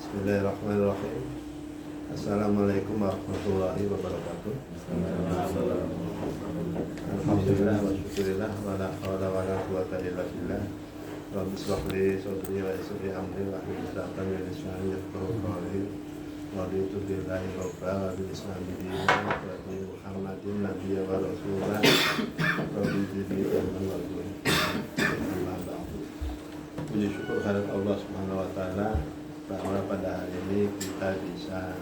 Bismillahirrahmanirrahim. Assalamualaikum warahmatullahi wabarakatuh. Alhamdulillah wa syukurillah wa la hawla wa la quwwata illa billah. Rabbi shrah li sadri wa yassir li amri wa hlul 'uqdatam min lisani yafqahu qawli. Raditu billahi rabban wa bil islami dinan wa bi Muhammadin nabiyyan wa rasulan. Rabbi zidni ilman warzuqni. Amma ba'du. Puji syukur kehadirat Allah Subhanahu wa taala bahwa pada hari ini kita bisa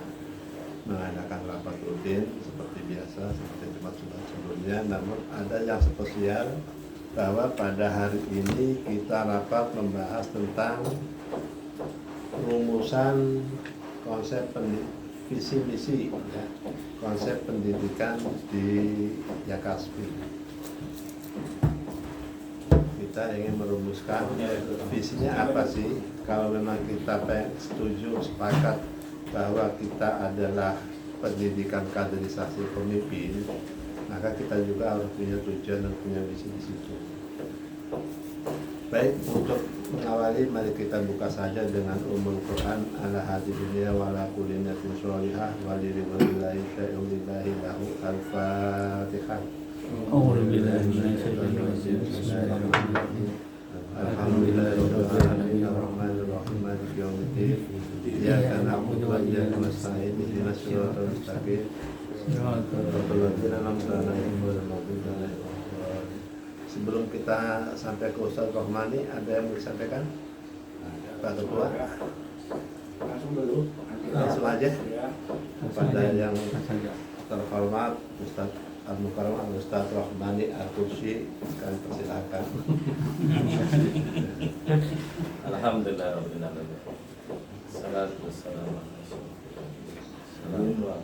mengadakan rapat rutin seperti biasa, seperti tempat-tempat sebelumnya. Namun ada yang spesial bahwa pada hari ini kita rapat membahas tentang rumusan konsep visi misi, ya, konsep pendidikan di Yakaspi. Kita ingin merumuskan visinya apa sih? Kalau memang kita setuju, sepakat bahwa kita adalah pendidikan kaderisasi pemimpin, maka kita juga harus punya tujuan dan punya visi di situ. Baik, untuk mengawali mari kita buka saja dengan umul Quran ala hadi dunia wa ala kulli niyatin sholihah wa li ridwanillahi syai'ulillahi lahu al-fatihah. Alhamdulillahirrahmanirrahim ar-rahmanirrahim maliki yaumiddin iyyaka na'budu wa iyyaka nasta'in ihdinas siratal mustaqim siratal ladzina an'amta 'alaihim ghairil maghdubi 'alaihim waladdallin. Sebelum kita sampai ke Ustaz Rahmani, ada yang mau disampaikan? Pak Ketua? Langsung aja kepada yang terhormat Ustaz Al-Mukarram Ustaz Rahmani Al-Kursi, kami persilakan. Alhamdulillah rabbil alamin. Salatu wassalamu ala rasulillah.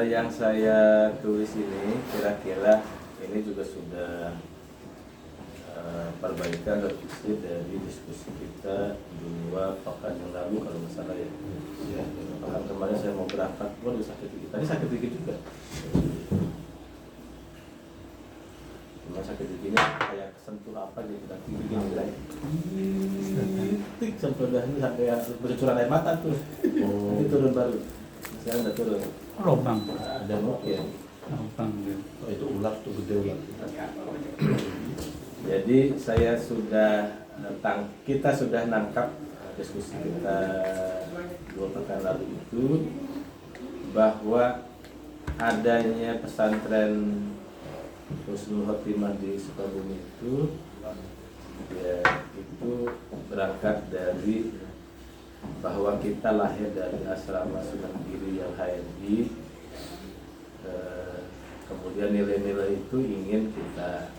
Yang saya tulis ini kira-kira ini juga sudah perbaikan revisi dari diskusi kita 2 pekan yang lalu kalau nggak salah ya. Pekan kemarin saya mau berangkat, waduh sakit gigi. Tadi sakit gigi juga. Cuma sakit giginya kayak kesentuh apa gitu, kaki gigi mulai titik sampai udah ini sampai bercucuran air mata tuh. Ini turun baru. Sekarang udah turun. Lubang. Ada mungkin. Lubang. Oh, itu ular tuh, gede ular. Jadi kita sudah nangkap diskusi kita 2 pekan lalu itu bahwa adanya pesantren Husnul Khotimah di Sukabumi itu ya itu berangkat dari bahwa kita lahir dari asrama Sunan Giri yang HMI, kemudian nilai-nilai itu ingin kita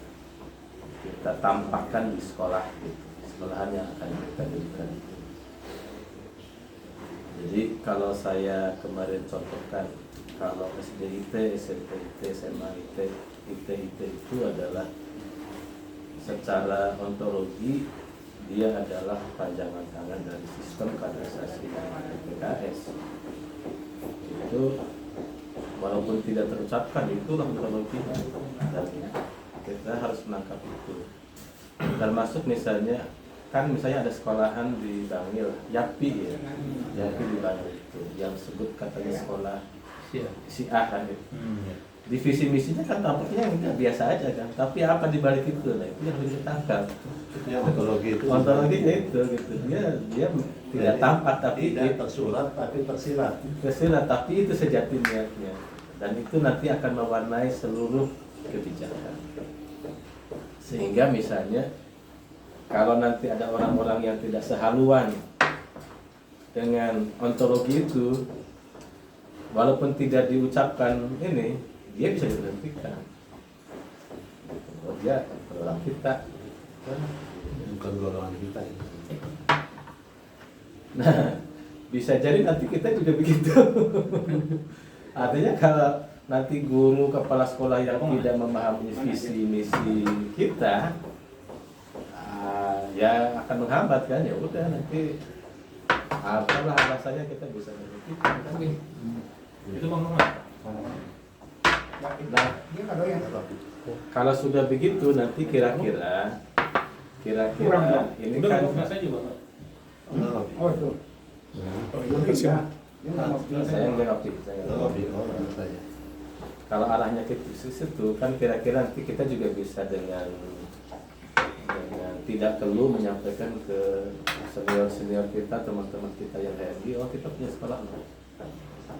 tampakkan di sekolah, gitu, di sekolahan yang akan kita berikan. Jadi kalau saya kemarin contohkan, kalau SDIT, SMPIT, SMAIT, ITIT itu adalah secara ontologi dia adalah panjangan tangan dari sistem kaderisasi PKS. Itu walaupun tidak terucapkan itulah ontologinya. Dan kita harus menangkap itu. Termasuk misalnya misalnya ada sekolahan di Bangil, YAPI ya, YAPI di Bangil itu, yang sebut katanya sekolah Syiah kan gitu. Divisi misinya kan tampaknya enggak biasa aja kan, tapi apa di balik itu, nah itu yang harus ditangkap. Yang Ontologinya itu gitu, dia tidak tampak tapi tidak tersurat tapi tersirat. Tersirat tapi itu sejati niatnya, dan itu nanti akan mewarnai seluruh kebijakan. Sehingga misalnya kalau nanti ada orang-orang yang tidak sehaluan dengan ontologi itu, walaupun tidak diucapkan ini, dia bisa diberhentikan. Oh, dia orang kita, Bukan golongan kita ya. Nah, bisa jadi nanti kita juga begitu. Artinya kalau nanti guru kepala sekolah yang tidak memahami visi misi kita, ya akan menghambat kan, ya udah nanti apalah alasannya kita bisa berhentikan kan. Itu Nah, kalau sudah begitu nanti kira-kira kira-kira ini Udah kan ngomong saja Bapak. Oh, itu. Indonesia. saya nggak ngerti. saya. Kalau arahnya ke situ kan kira-kira nanti kita juga bisa dengan tidak perlu menyampaikan ke senior kita, teman-teman kita yang HMI, oh kita punya sekolah loh.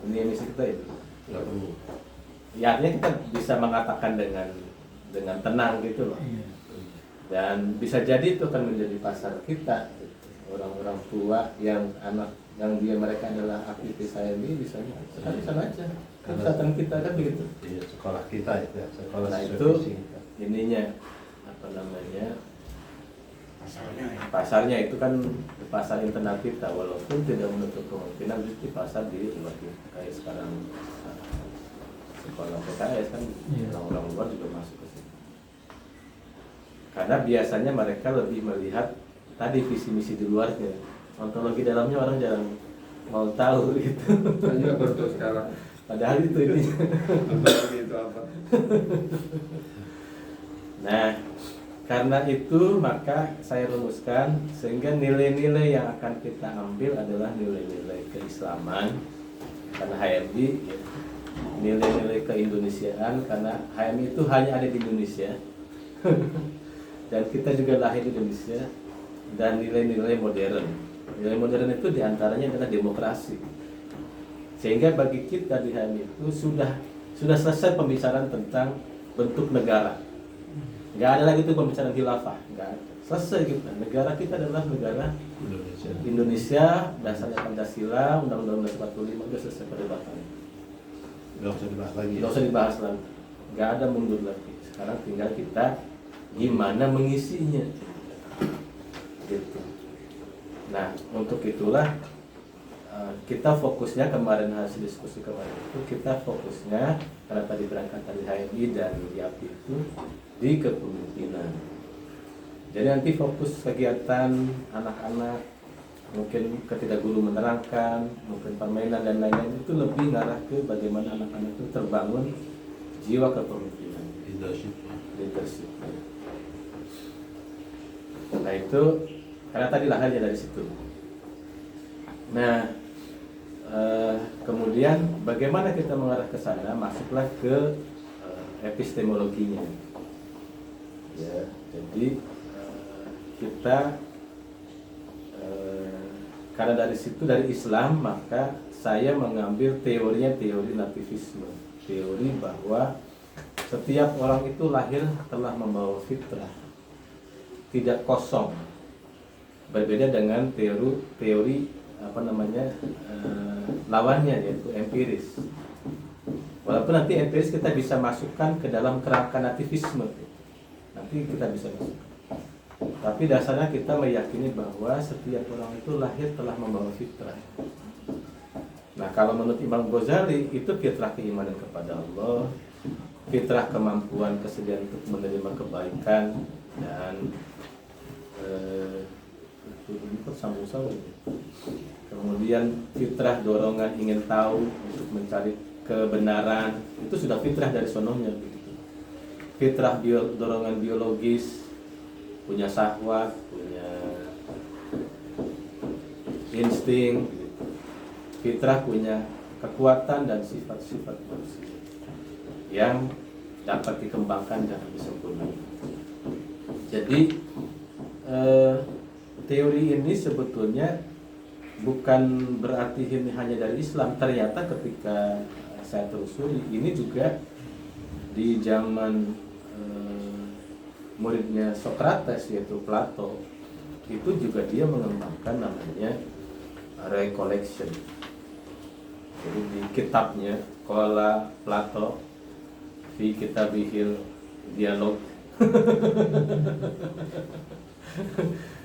Ini misi kita itu. Nggak perlu. Ya artinya kita bisa mengatakan dengan tenang gitu loh. Dan bisa jadi itu akan menjadi pasar kita, orang-orang tua yang mereka adalah aktivis HMI misalnya, sekali-sekali aja kesempatan kita kan begitu. Iya, sekolah kita itu ya, sekolah Nah itu supervisi kita. ininya apa namanya, pasarnya itu kan pasar internal kita, walaupun tidak menutup kemungkinan di pasar di luar kita. Kayak sekarang sekolah PKS kan orang-orang luar juga masuk ke situ. Karena biasanya mereka lebih melihat tadi visi misi di luarnya, ontologi dalamnya orang jarang mau tahu gitu. Saya juga baru tahu sekarang. Padahal itu ini. Ontologi itu apa? Nah, karena itu maka saya rumuskan sehingga nilai-nilai yang akan kita ambil adalah nilai-nilai keislaman karena HMI, ya. Nilai-nilai keindonesiaan karena HMI itu hanya ada di Indonesia dan kita juga lahir di Indonesia, dan nilai-nilai modern. Nilai modern itu diantaranya adalah demokrasi. Sehingga bagi kita di HMI itu sudah selesai pembicaraan tentang bentuk negara. Nggak ada lagi tuh pembicaraan khilafah, nggak ada. Selesai kita. Negara kita adalah negara Indonesia, dasarnya Pancasila, Undang-Undang 45 sudah selesai perdebatannya. Nggak usah dibahas lagi. Nggak usah dibahas lagi. Nggak ada mundur lagi. Sekarang tinggal kita gimana mengisinya. Gitu. Nah, untuk itulah kita fokusnya kemarin hasil diskusi kemarin itu kita fokusnya karena tadi berangkat dari HMI dan YAPI itu di kepemimpinan. Jadi nanti fokus kegiatan anak-anak, mungkin ketika guru menerangkan, mungkin permainan dan lain-lain itu lebih ngarah ke bagaimana anak-anak itu terbangun jiwa kepemimpinan, leadership. Nah itu karena tadi lahirnya dari situ. Nah kemudian bagaimana kita mengarah ke sana, masuklah ke epistemologinya. Ya, jadi kita karena dari situ dari Islam, maka saya mengambil teorinya teori nativisme, teori bahwa setiap orang itu lahir telah membawa fitrah, tidak kosong. Berbeda dengan teori apa namanya lawannya yaitu empiris. Walaupun nanti empiris kita bisa masukkan ke dalam kerangka nativisme, nanti kita bisa masukkan. Tapi dasarnya kita meyakini bahwa setiap orang itu lahir telah membawa fitrah. Nah kalau menurut Imam Ghazali itu fitrah keimanan kepada Allah, fitrah kemampuan kesediaan untuk menerima kebaikan, dan ini sambung-sambung. Kemudian fitrah dorongan ingin tahu untuk mencari kebenaran, itu sudah fitrah dari sononya begitu. Fitrah dorongan biologis, punya syahwat, punya insting gitu. Fitrah punya kekuatan dan sifat-sifat manusia yang dapat dikembangkan dan disempurnakan. Jadi teori ini sebetulnya bukan berarti ini hanya dari Islam. Ternyata ketika saya telusuri, ini juga di zaman muridnya Socrates yaitu Plato, itu juga dia mengembangkan namanya recollection. Jadi di kitabnya Qala Plato fi kitabihil dialog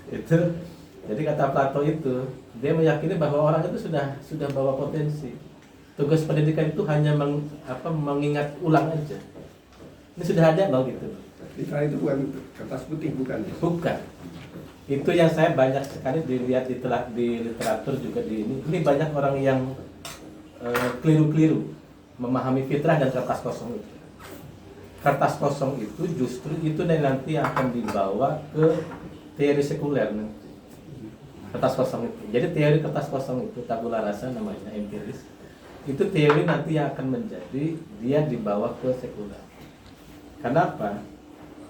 itu, jadi kata Plato itu dia meyakini bahwa orang itu sudah bawa potensi. Tugas pendidikan itu hanya mengingat ulang aja. Ini sudah ada loh gitu. Fitrah itu bukan kertas putih, bukan? Bukan. Itu yang saya banyak sekali dilihat di literatur juga di ini. Ini banyak orang yang keliru-keliru memahami fitrah dan kertas kosong itu. Kertas kosong itu justru itu nanti akan dibawa ke teori sekuler nih. Kertas kosong itu. Jadi teori kertas kosong itu tabula rasa namanya, empiris. Itu teori nanti yang akan menjadi dia dibawa ke sekuler. Kenapa?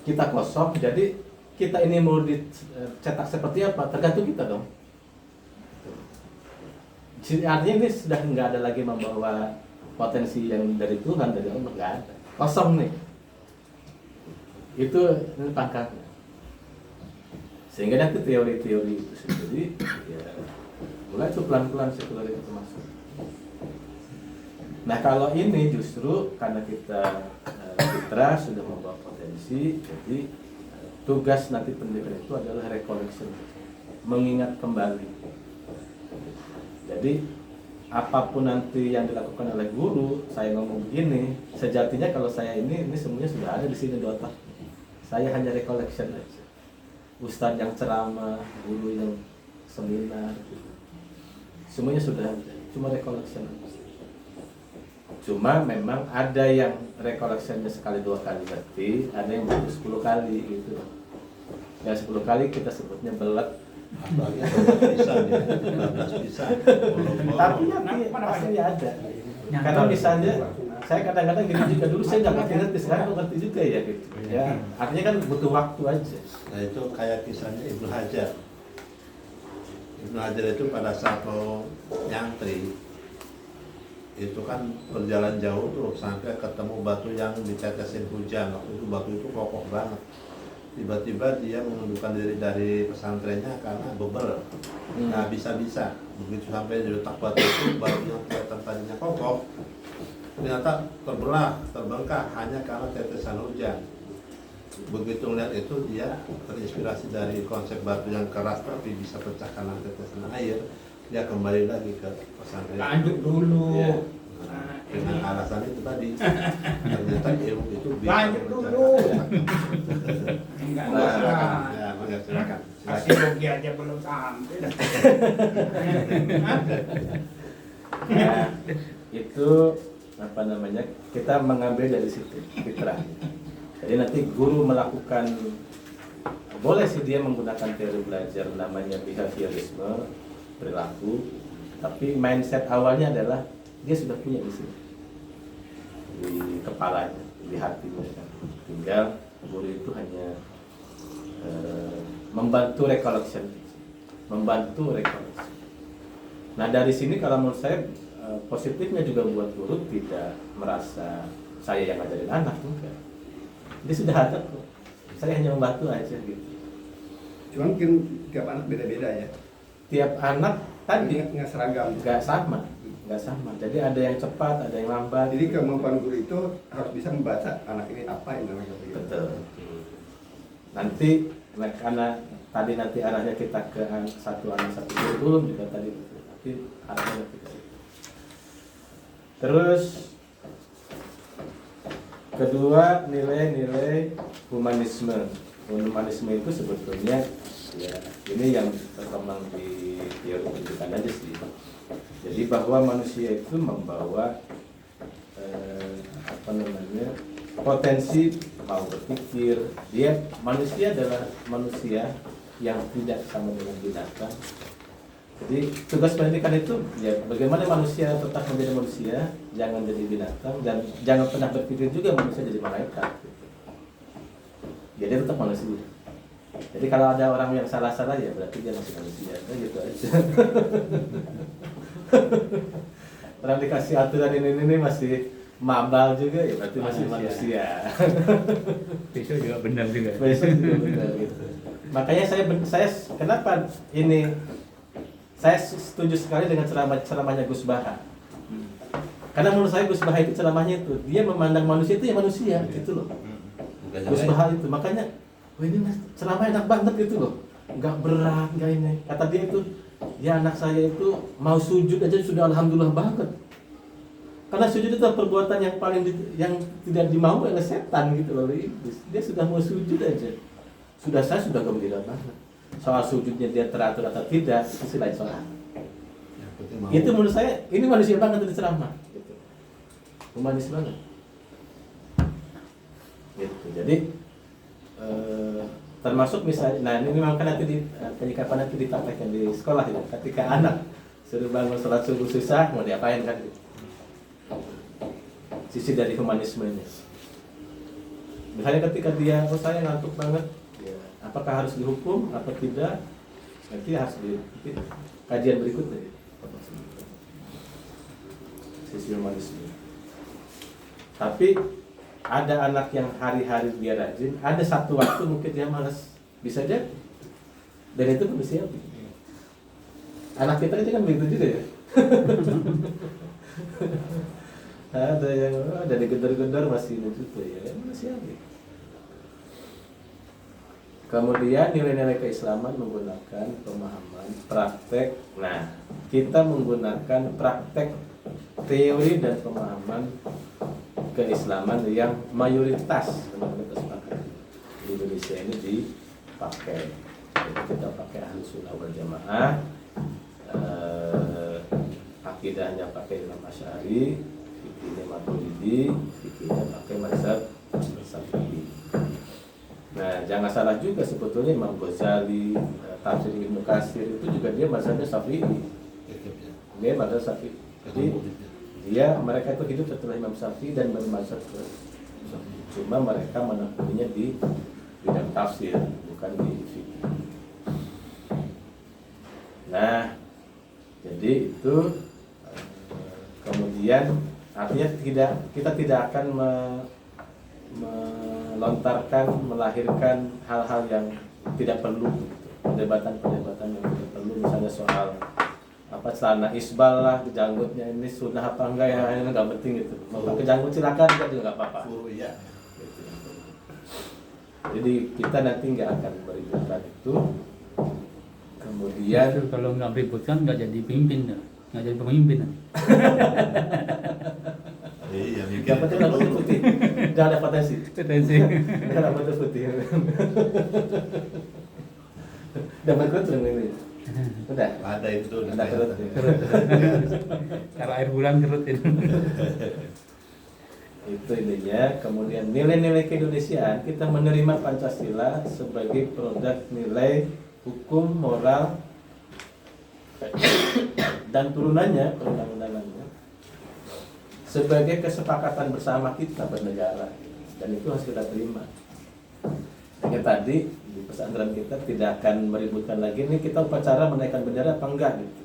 Kita kosong, jadi kita ini mau dicetak seperti apa? Tergantung kita dong. Artinya ini sudah nggak ada lagi membawa potensi yang dari Tuhan, dari Allah, nggak ada. Kosong nih. Itu ini pangkatnya. Sehingga nanti teori-teori itu sendiri, ya mulai tuh pelan-pelan sekuler itu masuk. Nah kalau ini justru karena kita fitra sudah membawa potensi, jadi tugas nanti pendidikan itu adalah recollection, mengingat kembali. Jadi apapun nanti yang dilakukan oleh guru, saya ngomong begini, sejatinya kalau saya ini semuanya sudah ada di sini di otak. Saya hanya recollection aja. Ustadz yang ceramah, guru yang seminar, semuanya sudah ada, cuma recollection aja. Cuma memang ada yang recollectionnya sekali 2 kali ngerti, ada yang butuh 10 kali gitu. Yang 10 kali kita sebutnya belet. Apalagi 12 pisan ya, 12 pisan. Tapi pasti ada. Karena misalnya saya kadang-kadang gitu juga, dulu saya nggak ngerti, sekarang ngerti juga ya gitu. Ya artinya kan butuh waktu aja. Nah itu kayak kisahnya Ibnu Hajar. Ibnu Hajar itu pada saat mau nyantri, itu kan berjalan jauh tuh sampai ketemu batu yang ditetesin hujan. Waktu itu batu itu kokoh banget. Tiba-tiba dia mengundurkan diri dari pesantrennya karena beber. Nah bisa-bisa begitu sampai di letak batu itu, batu yang kelihatan tadinya kokoh ternyata terbelah, terbengkak hanya karena tetesan hujan. Begitu melihat itu dia terinspirasi dari konsep batu yang keras tapi bisa pecah karena tetesan air. Dia kembali lagi ke pesantren. Lanjut dulu. Ya. Nah, dengan alasan itu tadi ternyata ilmu itu bisa Lanjut dulu. Enggak Nah, usah. ya, mangga, silakan. Kasih rugi aja belum sampai. Nah, itu apa namanya, kita mengambil dari situ fitrah. Jadi nanti guru melakukan, boleh sih dia menggunakan teori belajar namanya behaviorisme, perilaku, tapi mindset awalnya adalah dia sudah punya di sini, di kepalanya, di hatinya. Tinggal guru itu hanya membantu recollection. Nah dari sini kalau menurut saya positifnya juga buat guru tidak merasa saya yang ngajarin anak, enggak. Dia sudah ada kok. Saya hanya membantu aja gitu. Cuma mungkin tiap anak beda-beda ya. Tiap anak tadi Nggak seragam. nggak sama. Jadi ada yang cepat, ada yang lambat. Jadi kemampuan guru itu harus bisa membaca anak ini apa yang namanya. Betul. Nanti karena tadi nanti arahnya kita ke satu anak satu kurikulum juga tadi. Tapi arahnya kita. Terus kedua, nilai-nilai humanisme. Humanisme itu sebetulnya ya ini yang terkembang di teori pendidikan aja sih. Jadi bahwa manusia itu membawa potensi mau berpikir. Manusia adalah manusia yang tidak sama dengan binatang. Jadi tugas pendidikan itu ya bagaimana manusia tetap menjadi manusia, jangan jadi binatang, dan jangan pernah berpikir juga manusia jadi malaikat. Jadi tetap manusia. Jadi kalau ada orang yang salah-salah ya berarti dia masih manusia, gitu aja. Orang dikasih aturan ini masih mabal juga ya berarti masih manusia. Besok juga benar juga. Besok juga benar gitu. Makanya saya kenapa ini saya setuju sekali dengan ceramahnya Gus Baha. Karena menurut saya Gus Baha itu ceramahnya itu dia memandang manusia itu ya manusia gitu loh. Gus Baha itu makanya, wah ini ceramah enak banget gitu loh, nggak berat, nggak ini. Kata dia itu, ya anak saya itu mau sujud aja sudah alhamdulillah banget. Karena sujud itu perbuatan yang paling yang tidak dimau oleh setan gitu loh, iblis. Dia sudah mau sujud aja, saya sudah gembira banget. Soal sujudnya dia teratur atau tidak itu lain soal. Itu menurut saya ini manusia banget itu ceramah. Gitu. Humanis banget. Gitu. Jadi Termasuk misalnya, nah ini memang kan nanti penyikapan nanti dipraktekkan di sekolah ya. Ketika anak suruh bangun sholat subuh susah, mau diapain kan? Sisi dari humanismenya. Misalnya ketika dia, oh saya ngantuk banget, ya, apakah harus dihukum atau tidak? Nanti harus di kajian berikutnya. Ya. Sisi humanisme. Tapi ada anak yang hari-hari dia rajin, ada satu waktu mungkin dia malas, bisa jadi. Dan itu manusia. Anak kita itu kan begitu juga ya. Ada yang dari gedor-gedor masih begitu ya, manusia. Kemudian nilai-nilai keislaman menggunakan pemahaman praktek. Nah, kita menggunakan praktek teori dan pemahaman keislaman yang mayoritas di Indonesia ini dipakai. Jadi kita pakai Ahlus Sunnah wal Jamaah, akidahnya pakai Imam Asy'ari, fikihnya Maturidi, fikihnya pakai mazhab Syafi'i. Nah, jangan salah juga sebetulnya Imam Ghazali, tafsir Ibnu Katsir itu juga dia mazhabnya Syafi'i. Dia mazhab Syafi'i. Jadi mereka itu hidup setelah Imam Syafi'i dan bermazhab ke Syafi'i. Cuma mereka menekuninya di bidang tafsir, bukan di fikih. Nah, jadi itu kemudian artinya kita tidak akan melontarkan, melahirkan hal-hal yang tidak perlu, perdebatan-perdebatan yang tidak perlu, misalnya soal apa celana isbal lah, kejanggutnya ini sunnah apa enggak ya, ini nggak penting gitu. Mau pakai janggut silakan, juga nggak apa-apa. Ya. Gitu. Jadi kita nanti nggak akan meributkan itu. Kemudian Justru kalau nggak ributkan nggak jadi pemimpin, nggak jadi pemimpin. Iya, yang penting rambut putih, jangan ada potensi. Jangan rambut putih. Dapat kerut ini. Udah. Ada itu, Ada kerut. Kalau air bulan kerut itu. Itu intinya. Kemudian nilai-nilai keindonesiaan, kita menerima Pancasila sebagai produk nilai hukum, moral, dan turunannya, perundang-undangannya, sebagai kesepakatan bersama kita bernegara, dan itu harus kita terima. Kayak tadi di pesantren kita tidak akan meributkan lagi, ini kita upacara menaikkan bendera apa enggak gitu.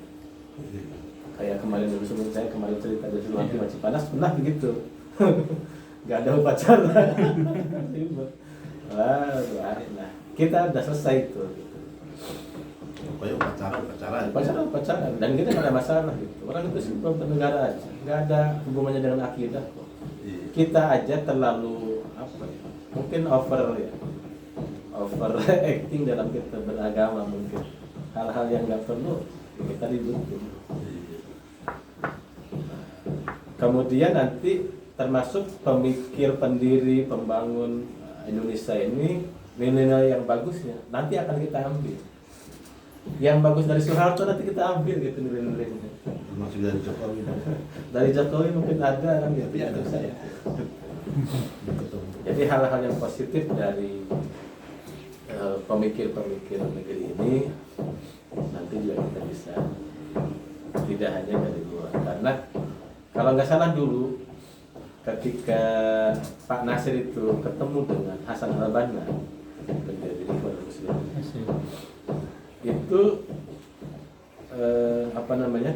Kayak kemarin dulu sebelum saya kemarin cerita dari Luanti Macipanas pernah begitu. Nggak ada upacara. Nah, kita udah selesai itu. Pokoknya Upacara, dan kita nggak ada masalah gitu. Orang itu simpel bernegara aja, nggak ada hubungannya dengan akidah kok. Kita aja terlalu apa ya? Mungkin over acting dalam kita beragama, mungkin hal-hal yang nggak perlu kita ributin. Kemudian nanti termasuk pemikir, pendiri, pembangun Indonesia ini, nilai-nilai yang bagusnya nanti akan kita ambil. Yang bagus dari Soeharto nanti kita ambil gitu nilai-nilainya. Termasuk dari Jokowi. Dari Jokowi mungkin ada kan gitu ya, saya. Jadi hal-hal yang positif dari pemikir-pemikir negeri ini nanti juga kita bisa, tidak hanya dari luar. Karena kalau nggak salah dulu ketika Pak Nasir itu ketemu dengan Hasan al-Banna, pendiri Ikhwanul Muslimin, itu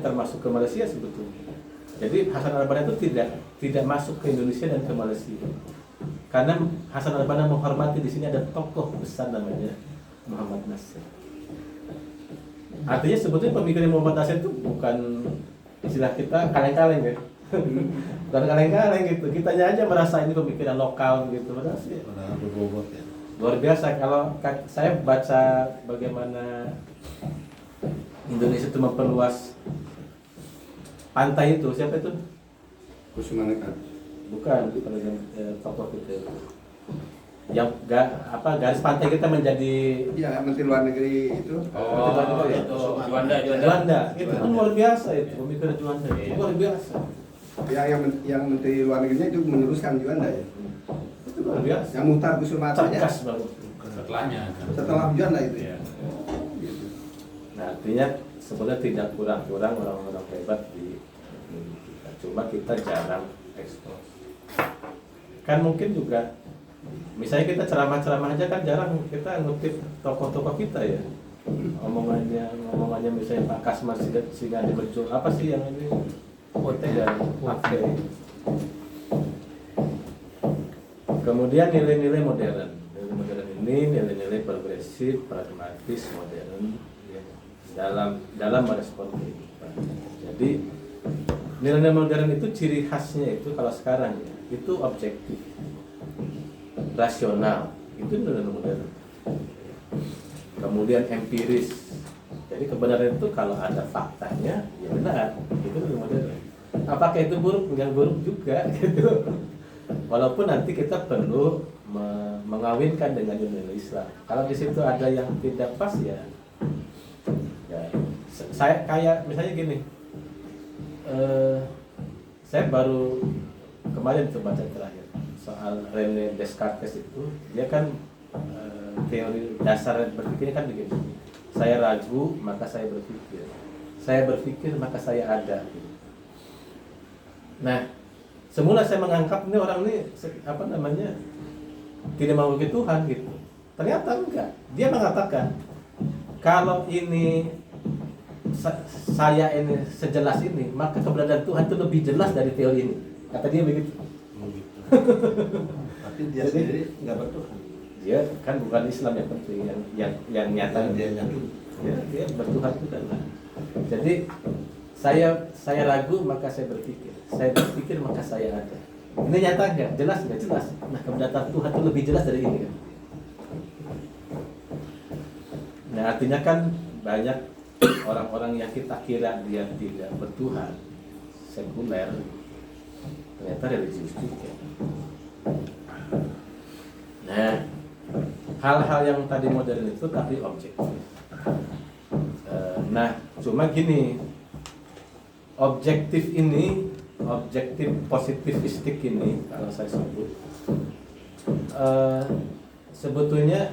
termasuk ke Malaysia sebetulnya. Jadi Hasan al-Banna itu tidak masuk ke Indonesia dan ke Malaysia. Karena Hasan al-Banna menghormati di sini ada tokoh besar namanya Muhammad Nasir. Artinya sebetulnya pemikiran Muhammad Nasir itu bukan istilah kita kaleng-kaleng ya. Bukan kaleng-kaleng gitu. Kitanya aja merasa ini pemikiran lokal gitu. Padahal sih berbobot ya. luar biasa. Kalau saya baca bagaimana Indonesia itu memperluas pantai itu, siapa itu? Kusumaneka. Bukan, tokoh kita yang garis pantai kita menjadi Menteri Luar Negeri itu. Juanda. Itu kan luar biasa itu, pemikiran Juanda. Luar biasa. Yang Menteri Luar Negerinya itu meneruskan Juanda ya. Itu luar biasa. Yang Muhtar Kusuma aja. Cerdas banget. setelahnya kan. Setelah hujan lah itu. Ya. Gitu. Nah, artinya sebenarnya tidak kurang-kurang orang-orang hebat di kita. Cuma kita jarang ekspos. Kan mungkin juga, misalnya kita ceramah-ceramah aja kan jarang kita ngutip tokoh-tokoh kita ya. Omongannya misalnya Pak Kasmar Sigandi Bejo, apa sih yang ini? Kote dan Ake. Kemudian nilai-nilai modern. Nilai modern ini nilai-nilai progresif, pragmatis, modern ya, dalam merespon kehidupan. Jadi nilai-nilai modern itu ciri khasnya itu kalau sekarang ya, itu objektif, rasional, itu nilai modern. Kemudian empiris. Jadi kebenaran itu kalau ada faktanya ya benar, itu nilai modern. Apakah itu buruk? Yang buruk juga gitu. Walaupun nanti kita perlu mengawinkan dengan nilai Islam. Kalau di situ ada yang tidak pas ya saya kayak misalnya gini, saya baru kemarin tuh baca terakhir soal René Descartes itu, dia kan teori dasar berpikirnya kan begini, saya ragu maka saya berpikir maka saya ada. Nah, semula saya menganggap ini orang ini tidak mau ke Tuhan gitu. Ternyata enggak. Dia mengatakan kalau ini saya ini sejelas ini, maka keberadaan Tuhan itu lebih jelas dari teori ini. Kata dia begitu. Tapi dia sendiri nggak bertuhan. Dia kan bukan Islam yang penting, yang nyata Dia yakin. Ya, dia bertuhan itu kan. Jadi saya ragu maka saya berpikir maka saya ada. Ini nyata nggak? Jelas nggak? Jelas. Nah, keberadaan Tuhan itu lebih jelas dari ini kan. Nah, artinya kan banyak orang-orang yang kita kira dia tidak bertuhan, sekuler, ternyata religius juga. Nah, hal-hal yang tadi modern itu tapi objektif. Nah, cuma gini, objektif positivistik ini kalau saya sebut, sebetulnya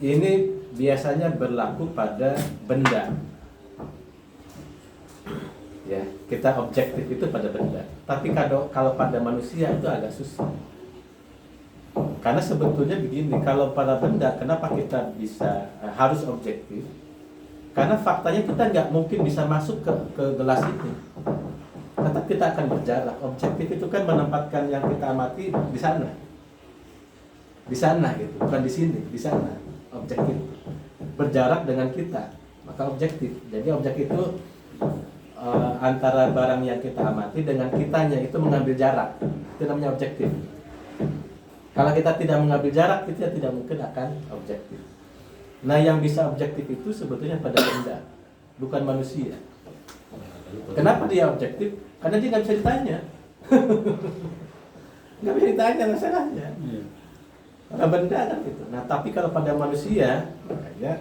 ini biasanya berlaku pada benda. Ya, kita objektif itu pada benda. Tapi kalau pada manusia itu agak susah. Karena sebetulnya begini, kalau pada benda, kenapa kita bisa harus objektif? Karena faktanya kita nggak mungkin bisa masuk ke gelas ini. Tetap kita akan berjarak. Objektif itu kan menempatkan yang kita amati di sana. Di sana gitu, bukan di sini, di sana. Objektif berjarak dengan kita, maka objektif. Jadi objek itu antara barang yang kita amati dengan kitanya itu mengambil jarak. Itu namanya objektif. Kalau kita tidak mengambil jarak, kita tidak mungkin akan objektif. Nah, yang bisa objektif itu sebetulnya pada benda, bukan manusia. Kenapa dia objektif? Karena dia nggak bisa ditanya. Nggak bisa ditanya masalahnya. Karena benda kan gitu. Nah, tapi kalau pada manusia, makanya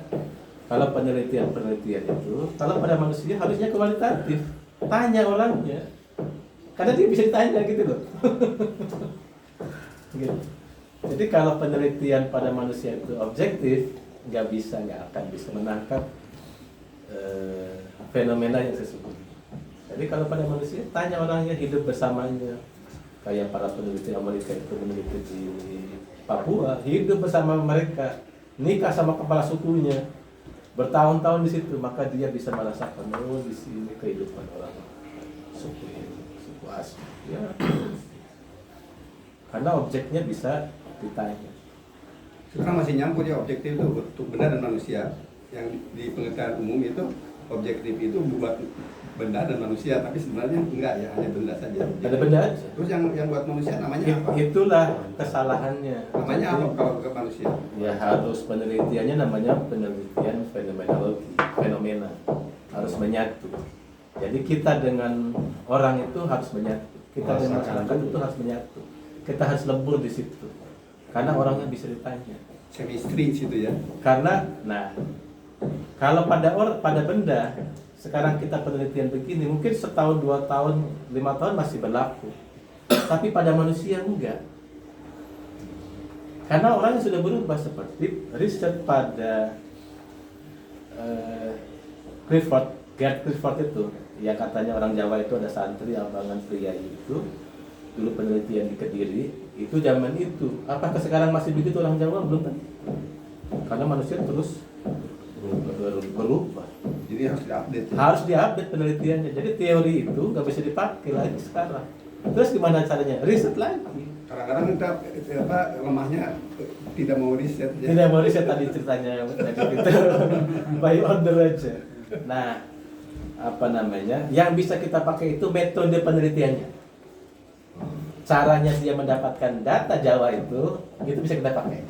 kalau penelitian itu, kalau pada manusia harusnya kualitatif. Tanya orangnya. Karena dia bisa ditanya gitu loh. Gitu. Jadi kalau penelitian pada manusia itu objektif, nggak akan bisa menangkap fenomena yang sesungguhnya. Jadi kalau pada manusia, tanya orangnya, hidup bersamanya. Kayak para peneliti Amerika itu meneliti di Papua, hidup bersama mereka, nikah sama kepala sukunya, bertahun-tahun di situ, maka dia bisa merasakan di sini kehidupan orang suku asli. Ya. Karena objeknya bisa ditanya. Sekarang masih nyangkut ya objektif itu untuk benda dan manusia. Yang di pengetahuan umum itu objektif itu buat benda dan manusia, tapi sebenarnya enggak ya, hanya benda saja. Ada benda aja. Terus yang buat manusia namanya apa? Itulah kesalahannya. Namanya apa kalau ke manusia? Ya harus penelitiannya namanya penelitian fenomenologi, fenomena. Harus menyatu. Jadi kita dengan orang itu harus menyatu. Kita dengan masyarakat itu harus menyatu. Kita harus lebur di situ. Karena orangnya bisa ditanya. Chemistry situ ya. Karena, nah, kalau pada benda, sekarang kita penelitian begini, mungkin setahun, 2 tahun, 5 tahun masih berlaku. Tapi pada manusia enggak. Karena orangnya sudah berubah, seperti riset pada Gerd Clifford itu, yang katanya orang Jawa itu ada santri abangan pria itu, dulu penelitian di Kediri, itu zaman itu. Apakah sekarang masih begitu orang Jawa? Belum tentu. Karena manusia terus berubah. Jadi harus diupdate. Ya? Harus diupdate penelitiannya. Jadi teori itu nggak bisa dipakai lagi sekarang. Terus gimana caranya? Riset lagi. Kadang-kadang kita lemahnya tidak mau riset. Ya? Tidak mau riset tadi ceritanya tadi gitu. By order aja. Nah, apa namanya? Yang bisa kita pakai itu metode penelitiannya. Caranya dia mendapatkan data Jawa itu bisa kita pakai.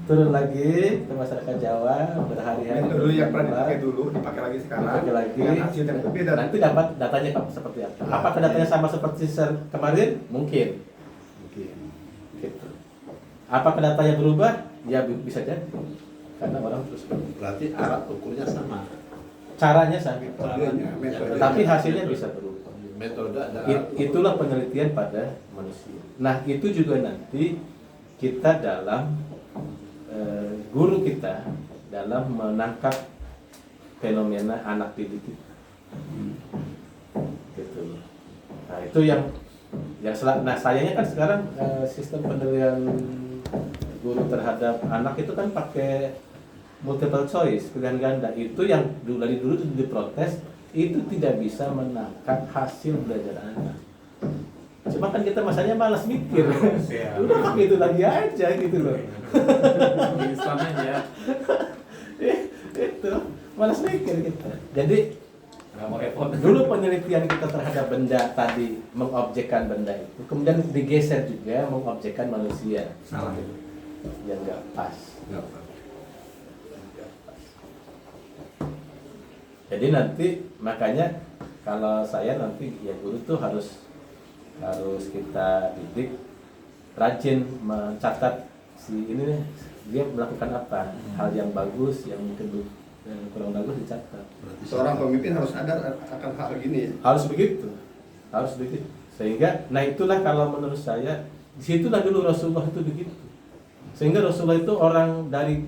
Turun lagi ke masyarakat Jawa berhari-hari. Metode yang pernah dipakai dulu dipakai lagi sekarang. Dipakai lagi. Dengan hasil yang berbeda. Nanti dapat datanya seperti apa? Apakah datanya sama seperti kemarin? Mungkin. Gitu. Apakah datanya berubah? Ya bisa jadi. Karena orang terus berubah. Berarti alat ukurnya sama. Caranya sama. Metode. Tapi hasilnya bisa berubah. Metode adalah Itulah penelitian pada manusia. Nah, itu juga nanti kita dalam guru kita dalam menangkap fenomena anak didik itu. Gitu. Nah, itu yang sayangnya kan sekarang sistem penilaian guru terhadap anak itu kan pakai multiple choice, pilihan ganda. Itu yang dari dulu itu diprotes, itu tidak bisa menangkap hasil belajar anak. Cuma kan kita masanya malas mikir. Udah pakai itu lagi aja gitu loh. Instan aja. Itu malas mikir kita. Jadi Nggak mau repot. dulu penelitian kita terhadap benda tadi mengobjekkan benda itu, kemudian digeser juga mengobjekkan manusia. Salah. Yang nggak pas. Jadi nanti makanya kalau saya nanti ya guru tuh harus kita didik rajin mencatat si ini nih, dia melakukan apa, hal yang bagus, yang mungkin yang kurang bagus dicatat. Seorang pemimpin harus sadar akan hal gini ya. Harus begitu, sehingga nah itulah kalau menurut saya disitulah dulu Rasulullah itu begitu, sehingga Rasulullah itu orang dari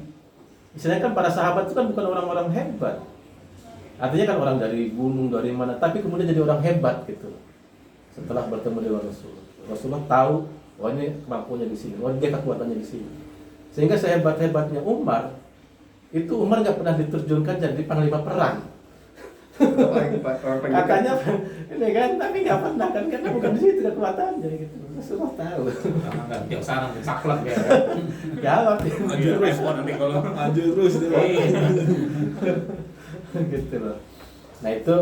istilahnya kan para sahabat itu kan bukan orang-orang hebat, artinya kan orang dari gunung dari mana, tapi kemudian jadi orang hebat gitu. Setelah bertemu dengan Rasulullah tahu, oh ini kemampuannya di sini, oh dia kekuatannya di sini. Sehingga sehebat-hebatnya Umar, itu Umar nggak pernah diterjunkan jadi panglima perang. Katanya ini kan, tapi nggak pernah kan, karena bukan di situ kekuatannya gitu. Rasulullah tahu. Nggak tiap sarang, saklek ya. Jawab. Maju respon nanti kalau maju terus dia. Gitu loh. Nah itu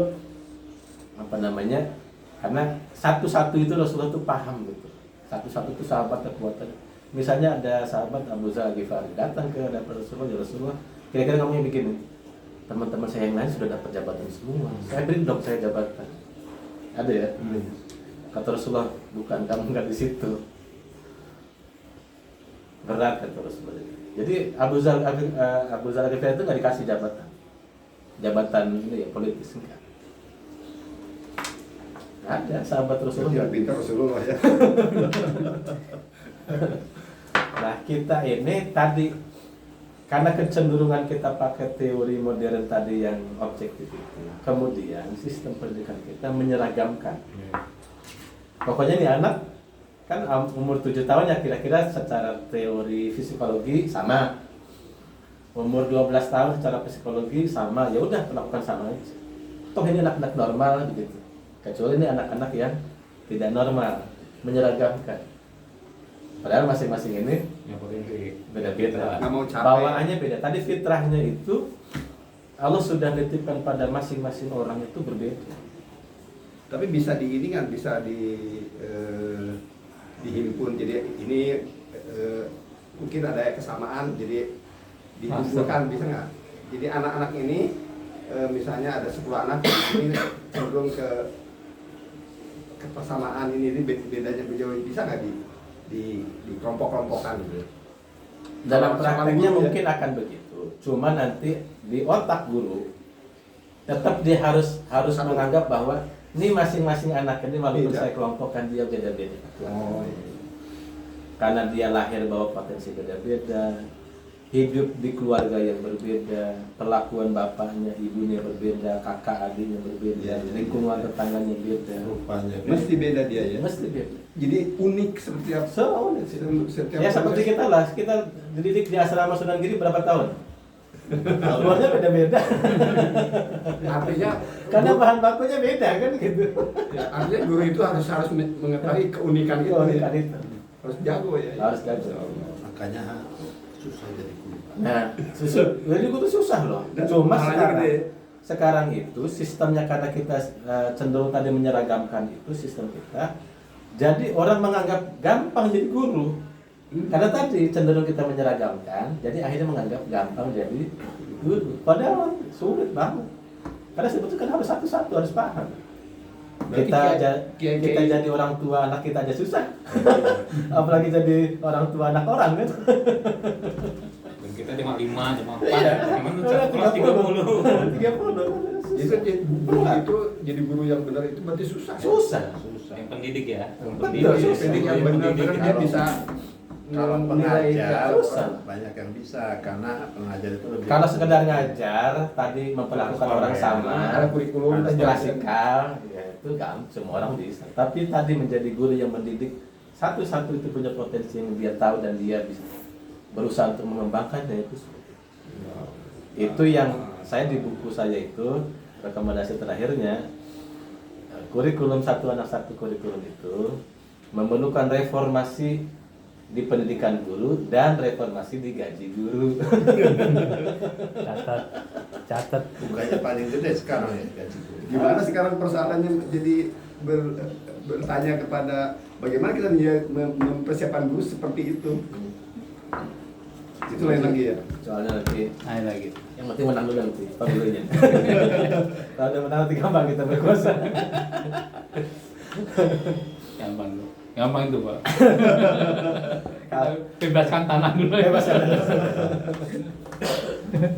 apa namanya? Karena satu-satu itu Rasulullah itu paham gitu. Satu-satu itu sahabat kekuatan. Misalnya ada sahabat Abu Dzar Al-Ghifari datang ke hadapan Rasulullah, ya Rasulullah, kira-kira kamu yang bikin teman-teman saya yang lain sudah dapat jabatan semua. Saya beri dong saya jabatan. Ada ya? Kata Rasulullah, bukan, kamu nggak di situ. Berat kata Rasulullah. Jadi Abu Dzar Al-Ghifari itu nggak dikasih jabatan ini ya, politis enggak. Ada sahabat Rasulullah. Pintar Rasulullah ya. Nah kita ini tadi karena kecenderungan kita pakai teori modern tadi yang objektif itu, kemudian sistem pendidikan kita menyeragamkan. Pokoknya nih anak kan umur 7 tahun ya kira-kira secara teori psikologi sama, umur 12 tahun secara psikologi sama, ya udah melakukan sama aja. Toh ini anak-anak normal begitu. Kecuali ini anak-anak yang tidak normal, menyeragamkan. Padahal masing-masing ini beda-beda. Bawaannya beda. Tadi fitrahnya itu Allah sudah nitipkan pada masing-masing orang itu berbeda. Tapi bisa dihimpun. Jadi ini mungkin ada kesamaan. Jadi dikumpulkan bisa nggak? Jadi anak-anak ini misalnya ada 10 anak ini cenderung ke kesamaan ini bedanya beliau bisa nggak di kelompok-kelompokan gitu. Dalam prakteknya mungkin akan begitu. Cuma nanti di otak guru tetap dia harus menganggap bahwa ini masing-masing anak ini walaupun saya kelompokkan dia beda-beda. Oh, iya. karena dia lahir bawa potensi beda-beda, hidup di keluarga yang berbeda, perlakuan bapaknya, ibunya berbeda, kakak adiknya berbeda, lingkungan tetangganya beda. Rupanya Mesti beda dia ya. Mesti beda. Jadi unik seperti apa? Unik sih. Setiap Ya seperti proses. kita lah, kita dididik di asrama Sunan Giri berapa tahun? Keluarnya beda-beda. Artinya Karena bahan bakunya beda kan gitu. ya, artinya guru itu harus mengetahui keunikan itu. Keunikan ya. itu. Harus jago ya. Harus jago. makanya susah jadi guru. Nah, jadi itu susah loh. Dan Cuma pahalanya gede. sekarang itu sistemnya karena kita cenderung tadi menyeragamkan itu sistem kita. Jadi orang menganggap gampang jadi guru. Karena tadi cenderung kita menyeragamkan, jadi akhirnya menganggap gampang jadi guru. Padahal sulit banget. Karena sebetulnya kan harus satu-satu harus paham. Berarti Kita jadi orang tua anak kita aja susah. Apalagi jadi orang tua anak orang kan. Dan kita cuma 5, cuma 4. Iya. Cuman satu kelas 30. 30. Itu jadi guru itu jadi guru yang benar itu berarti susah. Susah. Susah. Yang pendidik ya. Betul, susah. Pendidik yang benar-benar dia bisa Kalau menilai pengajar susah. banyak yang bisa karena pengajar itu lebih. Kalau sekedar ngajar, tadi memperlakukan orang sama, ada kurikulum, klasikal, ya itu kan semua orang bisa. Tapi tadi menjadi guru yang mendidik satu-satu itu punya potensi yang dia tahu dan dia bisa berusaha untuk mengembangkannya itu. Itu yang saya di buku saya itu rekomendasi terakhirnya kurikulum satu anak satu kurikulum itu memerlukan reformasi di pendidikan guru dan reformasi di gaji guru. Catat. Bukannya paling gede sekarang ya gaji guru. Gimana sekarang persoalannya jadi bertanya kepada bagaimana kita mempersiapkan guru seperti itu. Itu lain lagi ya. Soalnya nanti Ayo lagi. yang penting menang dulu nanti pemilunya. Kalau udah menang nanti gampang kita berkuasa. Gampang tuh. Gampang itu, Pak. Kalau Bebaskan tanah dulu. bebas ya.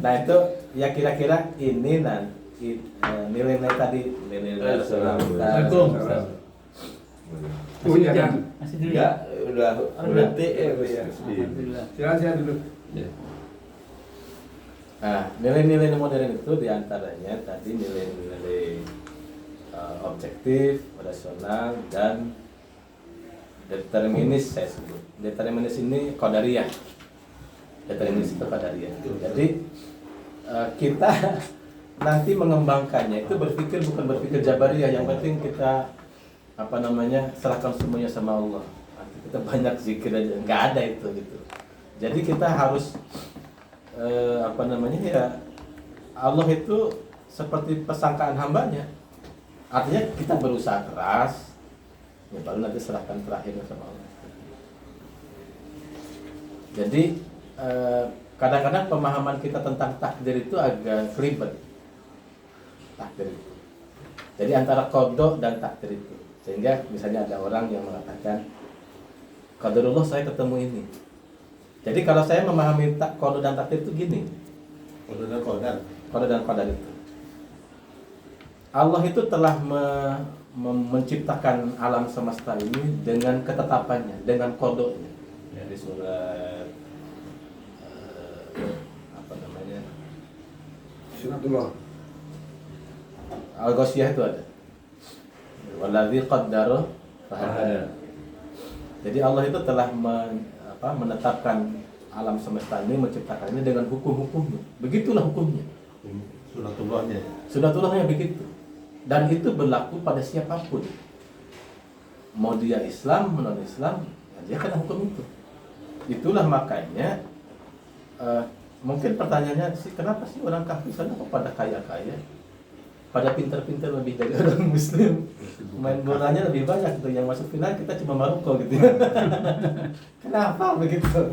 Nah itu ya kira-kira ini nanti nilai-nilai tadi nilai-nilai Assalamualaikum. Punya Masih kan? Masih dulu Ya, ya. udah berarti Alhamdulillah. Silakan dulu. Nah, nilai-nilai modern itu diantaranya tadi nilai-nilai objektif, rasional, dan determinis saya sebut. Determinis ini qadariyah. Determinis itu qadariyah. Jadi kita nanti mengembangkannya itu berpikir bukan berpikir jabariyah. Yang penting kita serahkan semuanya sama Allah. Nanti kita banyak zikir aja, nggak ada itu gitu. Jadi kita harus Allah itu seperti persangkaan hambanya. Artinya kita berusaha keras, ya baru nanti serahkan terakhirnya sama Allah. Jadi kadang-kadang pemahaman kita tentang takdir itu agak ribet. Takdir itu. Jadi antara qada dan takdir itu. Sehingga misalnya ada orang yang mengatakan qadarullah saya ketemu ini. Jadi kalau saya memahami qada dan takdir itu gini. Qada dan qadar itu. Allah itu telah menciptakan alam semesta ini dengan ketetapannya, dengan qadanya. Ya, di surat Sunatullah. Al-Ghasyiyah itu ada. Waladzi qaddara fahada. Jadi Allah itu telah menetapkan alam semesta ini, menciptakannya dengan hukum-hukumnya. Begitulah hukumnya. Sunatullahnya. Sunatullahnya begitu. Dan itu berlaku pada siapapun. Mau dia Islam, non-Islam, ya dia kena hukum itu. Itulah makanya mungkin pertanyaannya sih kenapa sih orang kafir sana kok pada kaya-kaya? Pada pintar-pintar lebih dari orang muslim. Main bolanya lebih banyak gitu. Yang masuk final kita cuma Maroko gitu. Kenapa begitu?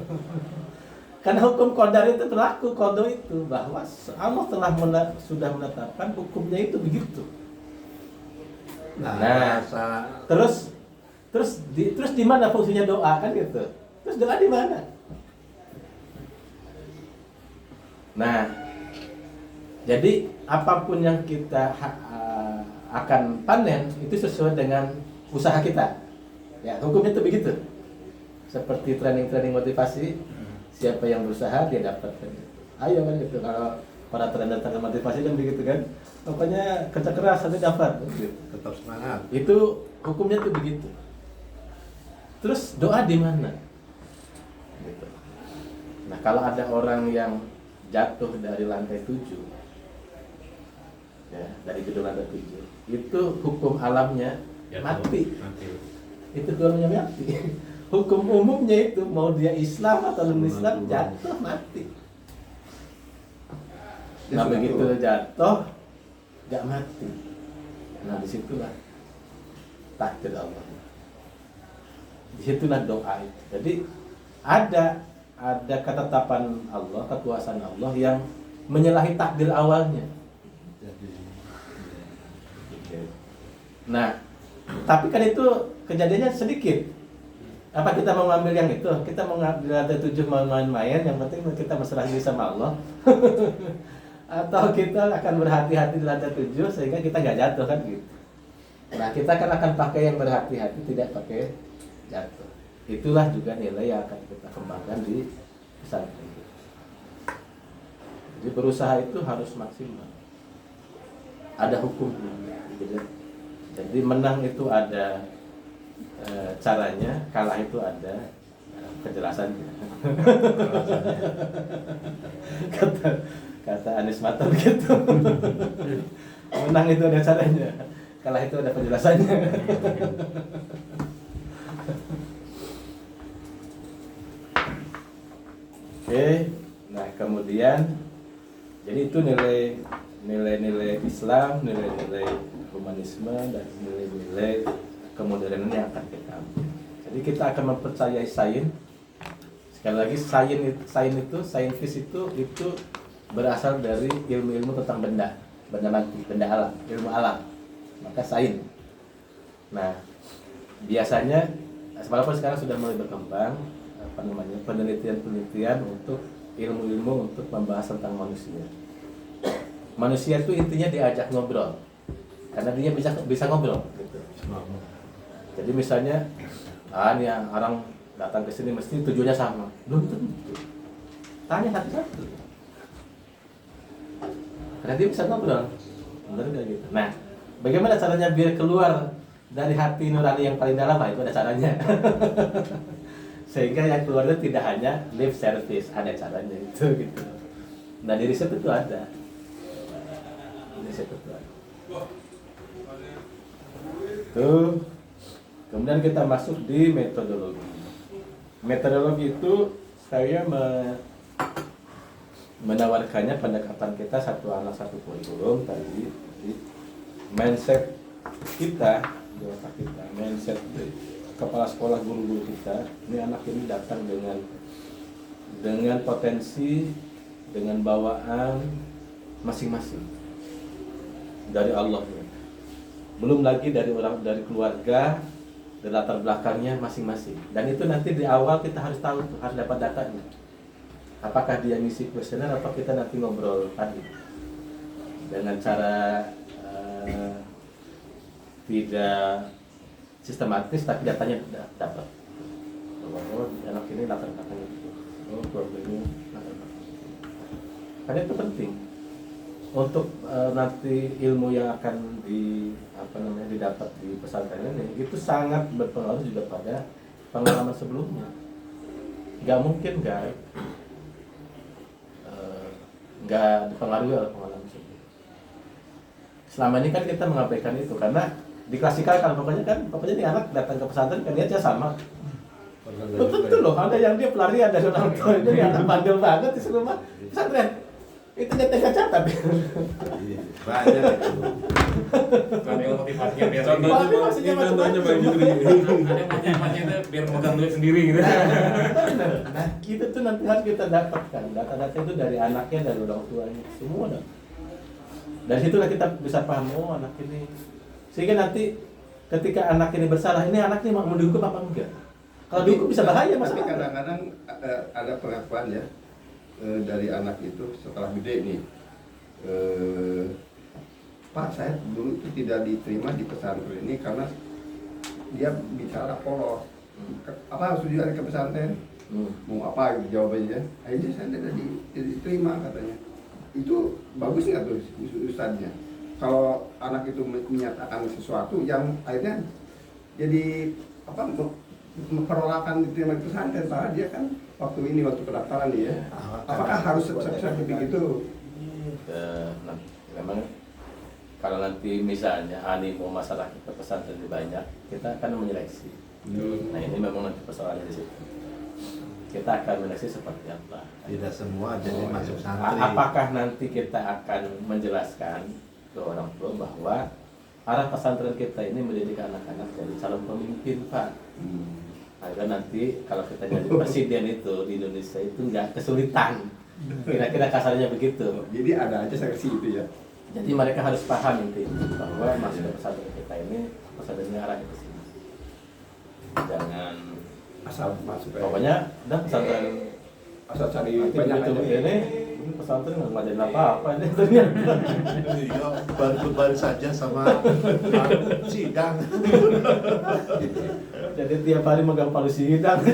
Karena hukum qadar itu berlaku, qada itu bahwa Allah telah sudah menetapkan hukumnya itu begitu. Nah, terus di mana fungsinya doa kan gitu? Terus doa di mana? Nah, jadi apapun yang kita akan panen itu sesuai dengan usaha kita. Ya, hukumnya itu begitu. seperti training motivasi, siapa yang berusaha dia dapat kan. Ayo kan gitu, kalau para trainer motivasi kan begitu kan, pokoknya kerja keras nanti dapat gitu. Tetap semangat. Itu hukumnya tuh begitu. Terus doa di mana? Gitu. Nah kalau ada orang yang jatuh dari lantai 7, ya dari gedung lantai 7, itu hukum alamnya mati. Itu hukumnya mati. Hukum umumnya itu mau dia Islam atau non Islam jatuh mati. Nah begitu jatuh gak mati. Nah disitulah takdir Allah. Disitulah doa itu. Jadi ada ketetapan Allah, kekuasaan Allah yang menyalahi takdir awalnya. Nah, tapi kan itu kejadiannya sedikit. Apa kita mau ngambil yang itu? Kita mau ngambil lantai 7 main-main, yang penting kita berserah diri sama Allah. Atau kita akan berhati-hati di lantai 7 sehingga kita nggak jatuh kan gitu. Nah, kita akan pakai yang berhati-hati, tidak pakai jatuh. Itulah juga nilai yang akan kita kembangkan di pesantren. Jadi berusaha itu harus maksimal. Ada hukumnya. Jadi menang itu ada caranya, kalah itu ada kejelasannya. kata Anies Mata gitu. Menang itu ada caranya, kalah itu ada penjelasannya. Oke, nah kemudian jadi itu nilai-nilai Islam, nilai-nilai humanisme dan nilai-nilai kemodernan yang akan kita ambil. Jadi kita akan mempercayai sains. Sekali lagi saintis itu berasal dari ilmu-ilmu tentang benda mati, benda alam, ilmu alam. Maka sains. Nah, biasanya walaupun sekarang sudah mulai berkembang penelitian untuk ilmu-ilmu untuk membahas tentang manusia. Manusia itu intinya diajak ngobrol. Karena dia bisa ngobrol gitu. Jadi misalnya nih orang datang ke sini mesti tujuannya sama. Belum tentu. Tanya satu-satu. Karena dia bisa ngobrol. Benar enggak gitu. Nah, bagaimana caranya biar keluar dari hati nurani yang paling dalam? Itu ada caranya. Sehingga yang keluar itu tidak hanya lip service, ada caranya itu gitu. Nah, di riset itu ada. Tuh. Kemudian kita masuk di metodologi. Metodologi itu saya menawarkannya pendekatan kita satu anak satu kurikulum tadi. Mindset kita, di otak kita, mindset kepala sekolah, guru-guru kita, ini anak ini datang dengan potensi, dengan bawaan masing-masing dari Allah. Belum lagi dari keluarga, dari latar belakangnya masing-masing. Dan itu nanti di awal kita harus tahu tuh, harus dapat datanya. Apakah dia ngisi kuesioner atau kita nanti ngobrol tadi dengan cara tidak sistematis tapi datanya dapat. Oh, anak ini latar belakangnya gitu. Oh, keluarganya latar belakangnya. Karena itu penting untuk nanti ilmu yang akan didapat di pesantren ini itu sangat berpengaruh juga pada pengalaman sebelumnya. Gak mungkin nggak dipengaruhi oleh pengalaman sebelumnya. Selama ini kan kita mengabaikan itu karena di klasikal kan pokoknya nih anak datang ke pesantren kan dia sama. Betul loh, ada yang dia pelarian dari orang tua, ini anak bandel banget di rumah pesantren. Itu dia tengah catat. Banyak itu. Ada yang motivasinya biar Contohnya Bang Juri. ada motivasinya itu biar megang duit sendiri gitu. Nah, itu tuh nanti harus kita dapatkan. Data-data itu dari anaknya, dari orang tuanya, semua dah. Dari situlah kita bisa paham, oh anak ini. Sehingga nanti ketika anak ini bersalah, ini anaknya mau dihukum apa enggak? Kalau dihukum bisa bahaya mas. Tapi kadang-kadang ada pengakuan ya dari anak itu setelah gede nih. Pak, saya dulu itu tidak diterima di pesantren ini karena dia bicara polos. apa sudah ke pesantren, mau apa gitu jawabannya. Akhirnya saya tidak diterima katanya. Itu bagus nggak tuh ustadznya? Kalau anak itu menyatakan sesuatu yang akhirnya jadi apa penolakan diterima di pesantren, padahal dia kan waktu pendaftaran nih ya. Apakah harus seperti itu? Nah, memang kalau nanti misalnya animo masyarakat ke pesantren lebih banyak, kita akan menyeleksi. Nah ini memang nanti persoalannya di situ. Kita akan menyeleksi seperti apa. Tidak semua jadi masuk santri. Apakah nanti kita akan menjelaskan ke orang tua bahwa arah pesantren kita ini mendidik anak-anak jadi calon pemimpin, Pak. Agar nanti kalau kita jadi presiden itu di Indonesia itu nggak kesulitan. Kira-kira kasarnya begitu. Jadi ada aja seleksi itu ya. Jadi mereka harus paham itu bahwa masuk ke pesantren kita ini pesantrennya arahnya ke sini. Jangan Asal masuk pokoknya udah pesantren asal cari nanti banyak begitu aja. ini pesantren nggak ngajarin apa-apa ini ternyata. Iya, baru saja sama sidang. Jadi tiap hari megang palu sidang.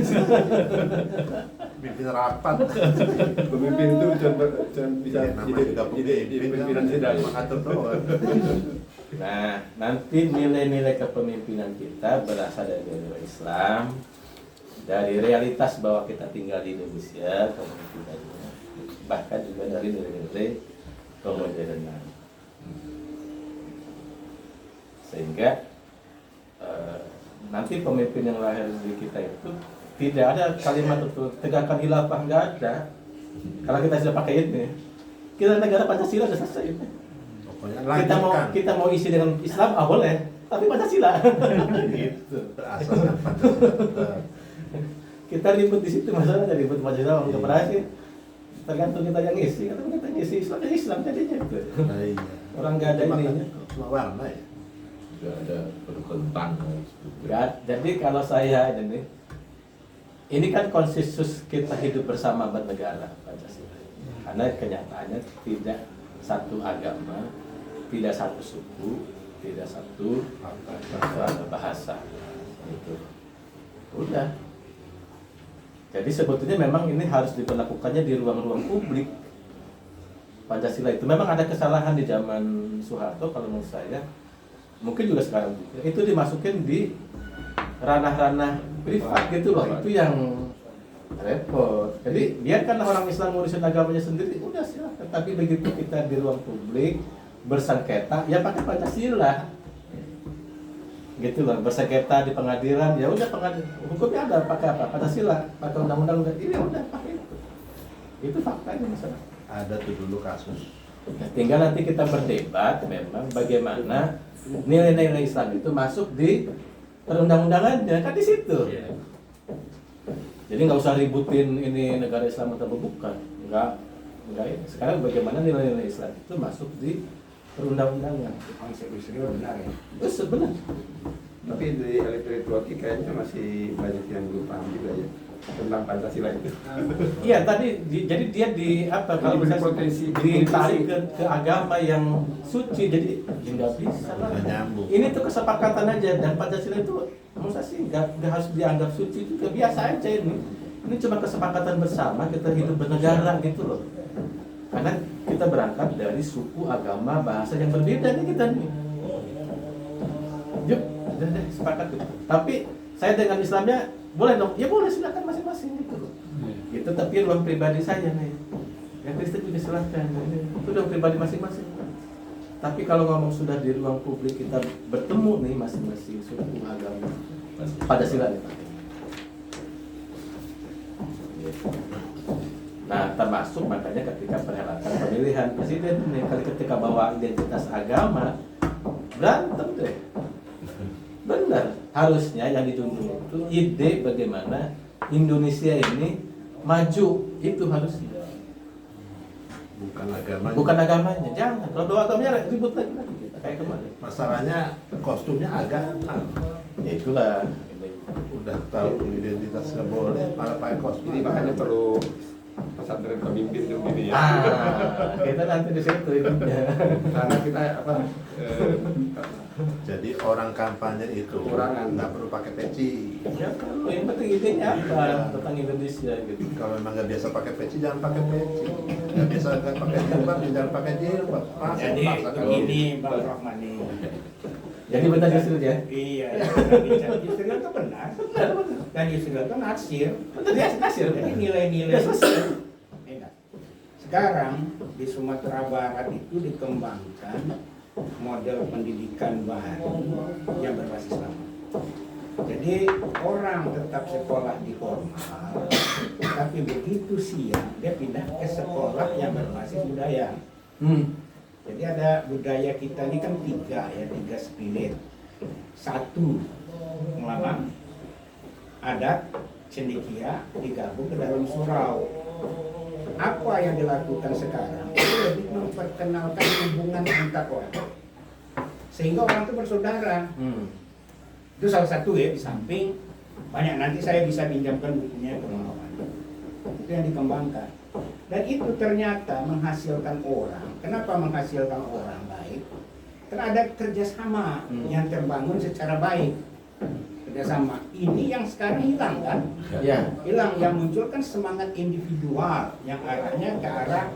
Pimpin rapat. Pemimpin itu jangan bisa Ya, namanya juga jadi pimpinan sidang. mengatur doang. Nah, nanti nilai-nilai kepemimpinan kita berasal dari nilai Islam, dari realitas bahwa kita tinggal di Indonesia, kepemimpinannya, bahkan juga dari nilai-nilai kemodernan. Sehingga nanti pemimpin yang lahir di kita itu tidak ada kalimat itu tegakkan khilafah, nggak ada. Kalau kita sudah pakai ini, kita negara Pancasila sudah selesai. Pokoknya Kita mau isi dengan Islam, boleh, tapi Pancasila. Gitu. Berasal Pancasila. Kita ribut di situ masalahnya, ribut Pancasila untuk berhasil. Tergantung kita yang isi, kalau kita ngisi Islam ya Islam jadinya itu. Nah, iya. Orang nggak ada ininya. Cuma warna ya. Nggak ada berkentang. Nggak. Jadi kalau saya ini kan konsensus kita hidup bersama bernegara Pancasila. Karena kenyataannya tidak satu agama, tidak satu suku, tidak satu bahasa. Itu udah. Jadi sebetulnya memang ini harus diberlakukannya di ruang-ruang publik. Pancasila itu memang ada kesalahan di zaman Soeharto kalau menurut saya, mungkin juga sekarang juga. Itu dimasukin di ranah-ranah privat gitu loh. Itu yang repot. Jadi biarkan orang Islam ngurusin agamanya sendiri, udah silakan. Tapi begitu kita di ruang publik bersengketa, ya pakai Pancasila. Gitu loh, bersengketa di pengadilan, ya udah hukumnya ada, pakai apa? Pancasila, pakai undang-undang, ini udah pakai itu. Itu faktanya misalnya. Ada tuh dulu kasus. Nah, tinggal nanti kita berdebat memang bagaimana nilai-nilai Islam itu masuk di perundang-undangannya, kan di situ. Jadi nggak usah ributin ini negara Islam atau bukan, nggak ini. Sekarang bagaimana nilai-nilai Islam itu masuk di perundang-undangan. Konsep Islam benar ya. Terus sebenarnya Tapi di elit-elit politik kayaknya masih banyak yang belum paham juga ya tentang Pancasila itu. iya tadi jadi dia di apa kalau Jadi misalnya berpotensi- ditarik ke agama yang suci, jadi ya nggak bisa lah. Nggak nyambung. Ini tuh kesepakatan aja, dan Pancasila itu menurut saya sih nggak harus dianggap suci, itu biasa aja ini. Ini cuma kesepakatan bersama kita hidup bernegara gitu loh. Karena kita berangkat dari suku, agama, bahasa yang berbeda nih kita nih. Yuk, udah deh sepakat gitu. Tapi saya dengan Islamnya boleh dong, ya boleh silakan masing-masing gitu loh. Itu tapi ruang pribadi saya nih. Yang Kristen juga silakan. Itu ruang pribadi masing-masing. Tapi kalau ngomong sudah di ruang publik kita bertemu nih masing-masing suku, agama, Pancasila nih Pak. Nah, termasuk makanya ketika perhelatan pemilihan presiden nih, ketika bawa identitas agama, berantem deh. Benar, harusnya yang dijunjung itu ide bagaimana Indonesia ini maju, itu harusnya. Bukan agamanya. Bukan agamanya, jangan. Kalau dua agamanya ribut lagi kita kayak kemarin. Masalahnya kostumnya agama. Ya itulah. Udah tahu identitas nggak boleh, malah pakai kostum. Jadi makanya perlu pesantren pemimpin tuh gini ya. Kita nanti di situ intinya. Karena kita apa? Jadi orang kampanye itu Kekurangan. nggak perlu pakai peci. Ya kalau yang penting idenya apa tentang Indonesia gitu. Kalau memang nggak biasa pakai peci, jangan pakai peci. Nggak biasa nggak pakai jilbab, jangan pakai jilbab. Jadi begini Bang Rohmani. Jadi benar justru ya. Iya, Yusril itu benar. Dan Yusril itu naksir. Dia nasir. Jadi nilai-nilai Islam. Enggak. Sekarang di Sumatera Barat itu dikembangkan model pendidikan baru yang berbasis Islam. Jadi orang tetap sekolah di formal, tapi begitu siang dia pindah ke sekolah yang berbasis budaya. Jadi ada budaya kita ini kan tiga spirit. Satu, ulama, adat, cendekia digabung ke dalam surau. Apa yang dilakukan sekarang itu lebih memperkenalkan hubungan antar orang, sehingga orang itu bersaudara. Itu salah satu ya, di samping banyak, nanti saya bisa pinjamkan bukunya ke kawan. Itu yang dikembangkan. Dan itu ternyata menghasilkan orang. Kenapa menghasilkan orang baik? Karena ada kerjasama yang terbangun secara baik. Kerjasama ini yang sekarang hilang kan? Ya. Hilang, yang muncul kan semangat individual yang arahnya ke arah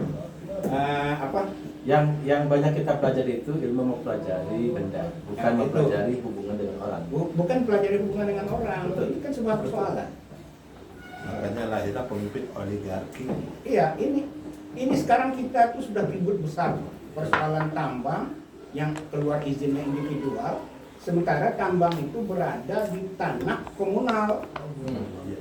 Yang banyak kita pelajari itu ilmu mempelajari benda, bukan Itu. mempelajari hubungan dengan orang. bukan pelajari hubungan dengan orang. Ini kan sebuah persoalan. Makanya lahirlah pemimpin oligarki. Iya, ini sekarang kita tuh sudah ribut besar persoalan tambang yang keluar izinnya individual, sementara tambang itu berada di tanah komunal.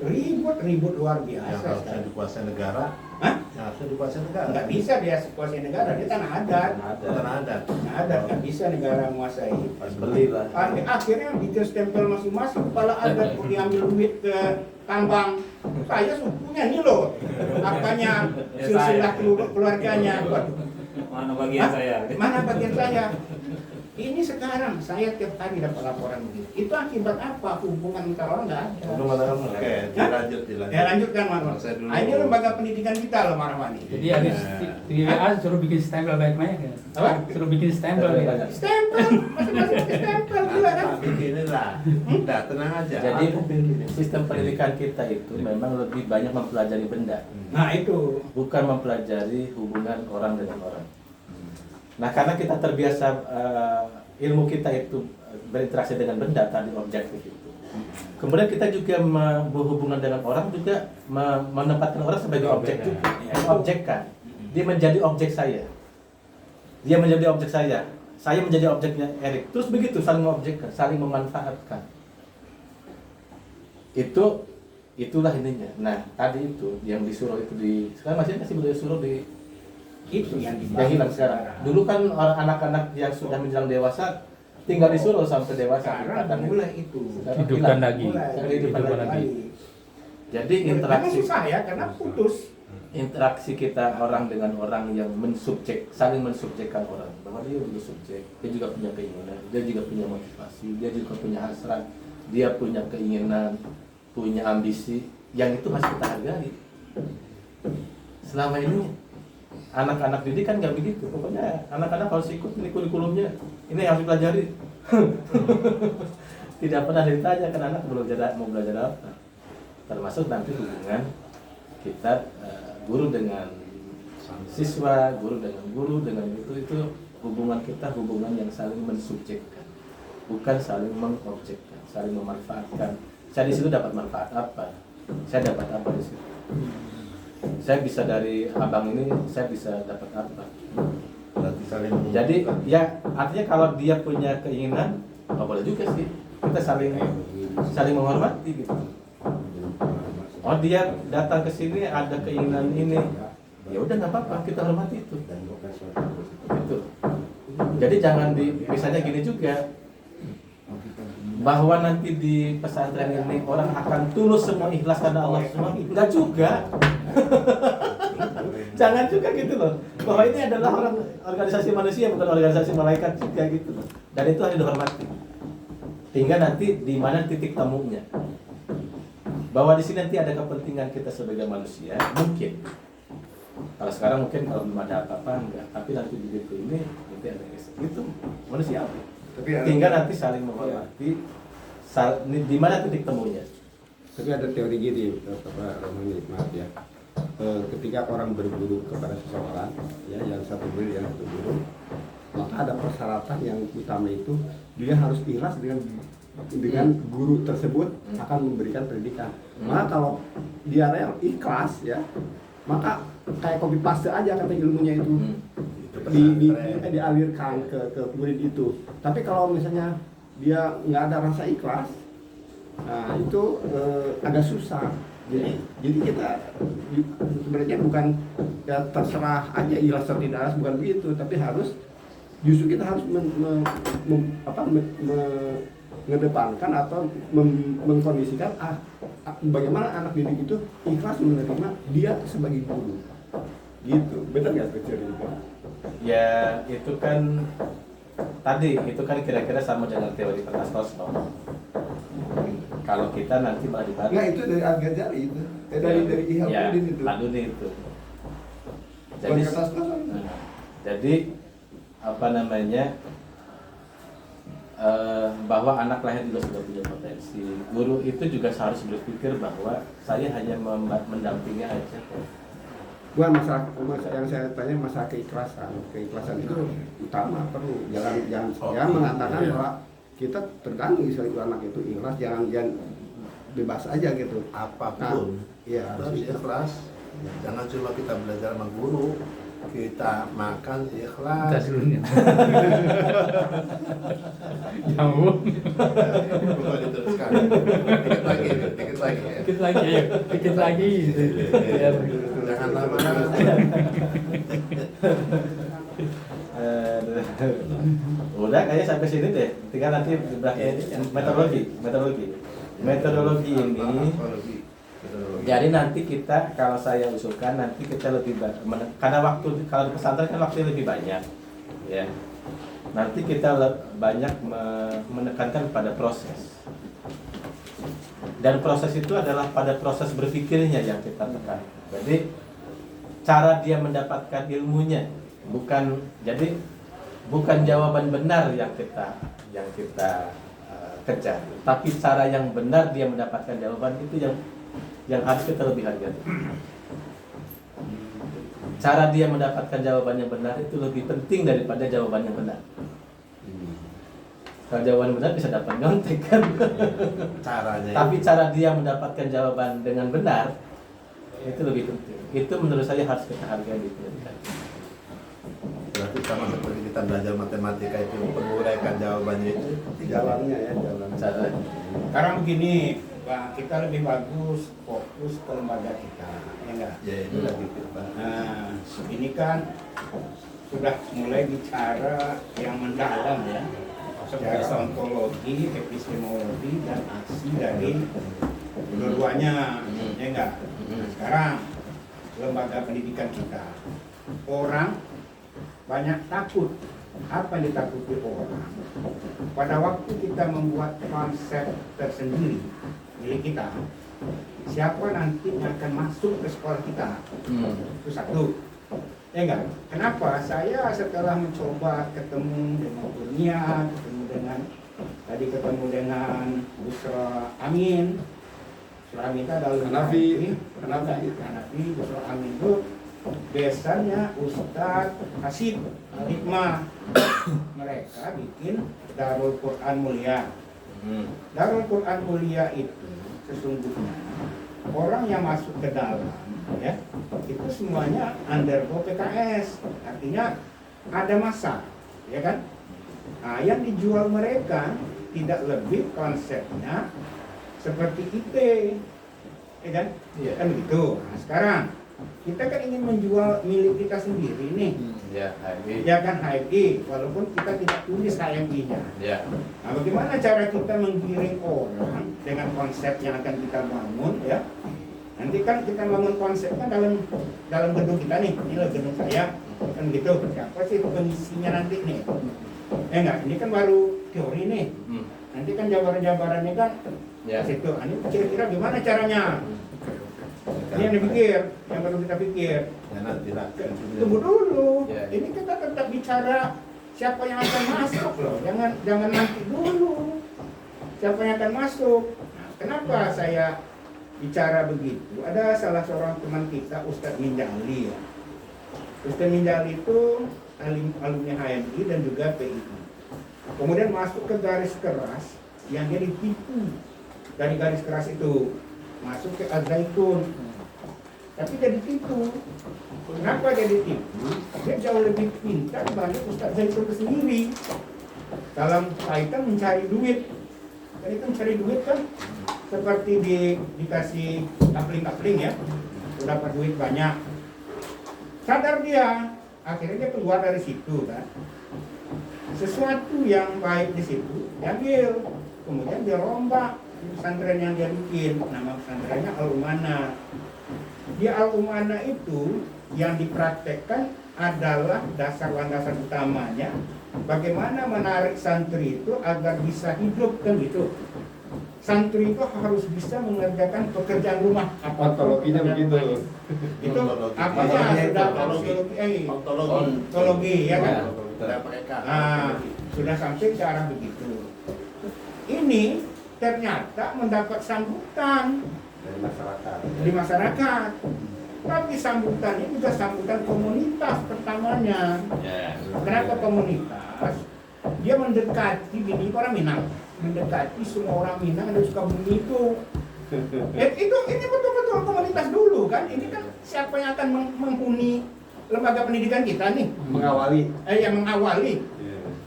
Ribut luar Yang biasa. harusnya sekarang. dikuasai negara. Hah? Yang harusnya dikuasai negara. Nggak bisa dia kuasai negara, dia tanah adat. Tanah adat. Tanah adat nggak bisa negara menguasai. Beli lah. Akhirnya bikin stempel masing-masing, kepala adat diambil duit ke tambang. Saya sukunya ini loh, apanya silsilah keluarganya. Waduh. Mana bagian saya? Mana bagian saya? Ini sekarang saya tiap hari dapat laporan begitu. Itu akibat apa? Hubungan antara orang nggak ada. Oke, dilanjut. Ya lanjutkan Mas. Saya dulu. Nah, ini lembaga pendidikan kita loh Marwani. Jadi habis di WA suruh bikin stempel banyak ya. Apa? Suruh bikin stempel ya. Stempel, masing-masing pakai stempel gila kan? Beginilah. Udah, tenang aja. Jadi sistem pendidikan kita itu memang lebih banyak mempelajari benda, Nah itu. bukan mempelajari hubungan orang dengan orang. Nah, karena kita terbiasa ilmu kita itu berinteraksi dengan benda tadi objektif itu. Kemudian kita juga berhubungan dengan orang juga menempatkan orang sebagai objek juga, objekkan. Dia menjadi objek saya. Dia menjadi objek saya. Saya menjadi objeknya Erik. Terus begitu saling mengobjekkan, saling memanfaatkan. Itulah ininya. Nah, tadi itu yang disuruh itu sekarang masih boleh suruh Itu yang hilang sekarang. Dulu kan anak-anak yang sudah menjelang dewasa tinggal disuruh sampai dewasa. Sekarang mulai itu. Hidupkan lagi. Hidupkan lagi. Jadi Memang interaksi susah ya, karena putus. interaksi kita orang dengan orang yang saling mensubjekkan orang, bahwa dia juga subjek, dia juga punya keinginan, dia juga punya motivasi, dia juga punya hasrat, dia punya keinginan, punya ambisi, yang itu harus kita hargai. Selama ini anak-anak didik kan nggak begitu, pokoknya anak-anak harus ikut ini kurikulumnya, ini harus dipelajari. Tidak pernah ditanya kan anak mau belajar apa, termasuk nanti hubungan kita guru dengan siswa, guru dengan itu hubungan kita hubungan yang saling mensubjekkan, bukan saling mengobjekkan, saling memanfaatkan. Saya di situ dapat manfaat apa? Saya dapat apa di situ? Saya bisa dari abang ini, saya bisa dapat apa? Berarti saling Jadi ya artinya kalau dia punya keinginan, nggak boleh juga sih. Kita saling menghormati gitu. Oh dia datang ke sini ada keinginan ini, ya udah nggak apa-apa, kita hormati itu. Gitu. Jadi jangan misalnya gini juga, bahwa nanti di pesantren ini orang akan tulus semua ikhlas karena Allah semua, enggak juga. Jangan juga gitu loh, bahwa ini adalah organisasi manusia bukan organisasi malaikat juga gitu loh. Dan itu harus dihormati. Tinggal nanti di mana titik temunya. Bahwa di sini nanti ada kepentingan kita sebagai manusia, mungkin. Kalau sekarang mungkin kalau belum ada apa-apa enggak, tapi nanti begitu ini nanti ada itu manusia. Tapi Tinggal nanti saling menghormati. Di mana titik temunya? Tapi ada teori gini, Pak Romani, maaf ya. Ketika orang berguru kepada seseorang, ya, yang satu murid yang satu guru, maka ada persyaratan yang utama itu dia harus ikhlas dengan guru tersebut akan memberikan pendidikan. Maka kalau dia yang ikhlas, ya, maka kayak copy paste aja kata ilmunya itu dialirkan ke murid itu. Tapi kalau misalnya dia nggak ada rasa ikhlas, nah itu agak susah. Jadi kita sebenarnya bukan ya terserah aja ikhlas atau tidak ikhlas, bukan begitu, tapi harus justru kita harus mengedepankan atau mengkondisikan bagaimana anak didik itu ikhlas menerima dia sebagai guru. Gitu, benar nggak itu? Ya itu kan tadi itu kan kira-kira sama dengan teori Kostos. Kalau kita nanti malah dibalik. Nah itu dari Al-Ghazali itu, dari Ihya-ud-Din itu. Al-Ghazali itu. Jadi apa namanya? Bahwa anak lahir juga sudah punya potensi. Guru itu juga harus berpikir bahwa saya hanya mendampingi aja. Bukan masalah yang saya tanya masalah keikhlasan. Keikhlasan itu utama, perlu. Jangan mengatakan bahwa kita tergantung itu anak itu ikhlas, jangan bebas aja gitu. Apapun Ya, harus ikhlas. Jangan cuma kita belajar sama guru, kita makan ikhlas. Kita dulunya. Jauh. Bukan diteruskan. Dikit lagi. Dikit lagi, ayo. Dikit lagi. Biar Jangan lama. Udah kayaknya sampai sini deh. Tinggal nanti metodologi ini. Jadi nanti kita kalau saya usulkan nanti kita lebih karena waktu kalau di pesantren kan waktu lebih banyak, ya. Nanti kita banyak menekankan pada proses. Dan proses itu adalah pada proses berpikirnya yang kita tekan. Jadi cara dia mendapatkan ilmunya, bukan jawaban benar yang kita kejar, tapi cara yang benar dia mendapatkan jawaban itu yang harus kita lebih hargai. Cara dia mendapatkan jawaban yang benar itu lebih penting daripada jawaban yang benar. Kalau jawaban benar bisa dapat nyontek kan. Caranya. Tapi cara dia mendapatkan jawaban dengan benar itu lebih penting. Itu menurut saya harus kita hargai di pendidikan. Berarti sama seperti kita belajar matematika itu menguraikan jawabannya itu jalannya ya, jalan. Sekarang begini, Pak, kita lebih bagus fokus ke lembaga kita, ya enggak? Ya itu lagi Pak. Nah, ini kan sudah mulai bicara yang mendalam ya, secara ontologi, epistemologi, dan aksi dari dua-duanya, ya enggak? Nah, sekarang lembaga pendidikan kita, orang banyak takut. Apa yang ditakuti orang? Pada waktu kita membuat konsep tersendiri milik kita, siapa nanti yang akan masuk ke sekolah kita? Itu satu. Ya enggak? Kenapa? Saya setelah mencoba ketemu dengan Kurnia, ketemu dengan Busra Amin. Busra Amin itu adalah Hanafi, Busra Amin itu biasanya Ustadz Hasid Hikmah. Mereka bikin Darul Quran Mulia. Darul Quran Mulia itu sesungguhnya orang yang masuk ke dalam ya itu semuanya undergo PKS, artinya ada masa, ya kan? Nah, yang dijual mereka tidak lebih konsepnya seperti IT, ya kan? Iya. Kan begitu. Nah, sekarang kita kan ingin menjual milik kita sendiri nih. Ya, HMI. Ya kan HMI, walaupun kita tidak tulis HMI-nya. Ya. Nah, bagaimana cara kita menggiring orang dengan konsep yang akan kita bangun ya? Nanti kan kita bangun konsepnya dalam gedung kita nih. Inilah gedung saya. Kan gitu. Siapa sih pengisinya nanti nih? Enggak, ini kan baru teori nih. Nanti kan jabaran-jabarannya kan Ya. situ. Ini kira-kira gimana caranya? pikirkan. Ini yang dipikir, yang baru kita pikir. Ya nanti lah. Tunggu dulu. Ya. Ini kita tetap bicara siapa yang akan masuk loh. Jangan nanti dulu. Siapa yang akan masuk? Nah, kenapa saya bicara begitu? Ada salah seorang teman kita, Ustadz Minjali ya. Ustadz Minjali itu alumni HMI dan juga PII. Kemudian masuk ke garis keras yang dia ditipu. Dari garis keras itu masuk ke Al-Zaitun. Tapi dia ditipu. Kenapa dia ditipu? Dia jauh lebih pintar dibanding Ustadz Zaitun itu sendiri dalam kaitan mencari duit. Dan itu mencari duit kan seperti dikasih kapling-kapling ya, dapat duit banyak. Sadar dia, akhirnya dia keluar dari situ kan. Sesuatu yang baik di situ diambil, kemudian dia rombak pesantren yang dia bikin, nama pesantrennya Al-Umana. Di Al-Umana itu yang dipraktekkan adalah dasar landasan utamanya bagaimana menarik santri itu agar bisa hidup kan gitu. Santri itu harus bisa mengerjakan pekerjaan rumah. Ontologinya begitu. Itu apanya sudah ontologi ya kan? Sudah sampai ke arah begitu. Ini ternyata mendapat sambutan dari masyarakat. Tapi sambutannya juga sambutan komunitas pertamanya. Kenapa komunitas? Dia mendekati bini orang Minang, mendekati semua orang Minang yang suka bumi itu. Ini betul-betul komunitas dulu kan. Ini kan siapa yang akan menghuni lembaga pendidikan kita nih? Mengawali. Yang mengawali.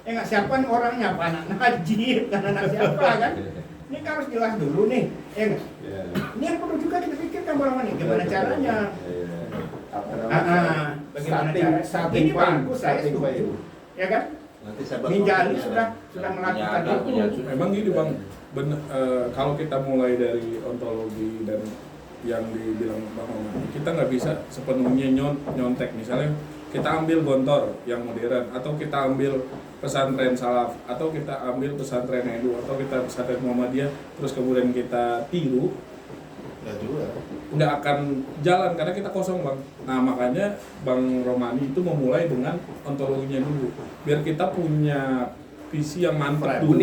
Enggak siapa nih orangnya? Apa anak Najib, kan anak siapa kan? Ini kan harus jelas dulu nih. Ini yang perlu juga kita pikirkan bahwa nih gimana caranya. Bagaimana cara? Ini bagus, saya setuju. Ya kan? Minjali sudah melakukan itu. Memang gini Bang, kalau kita mulai dari ontologi dan yang dibilang Bang Omar, kita nggak bisa sepenuhnya nyontek. Misalnya kita ambil Gontor yang modern, atau kita ambil pesantren Salaf, atau kita ambil pesantren Edu, atau kita pesantren Muhammadiyah, terus kemudian kita tiru, nggak akan jalan karena kita kosong Bang. Nah makanya Bang Romani itu memulai dengan ontologinya dulu, biar kita punya visi yang mantap dulu.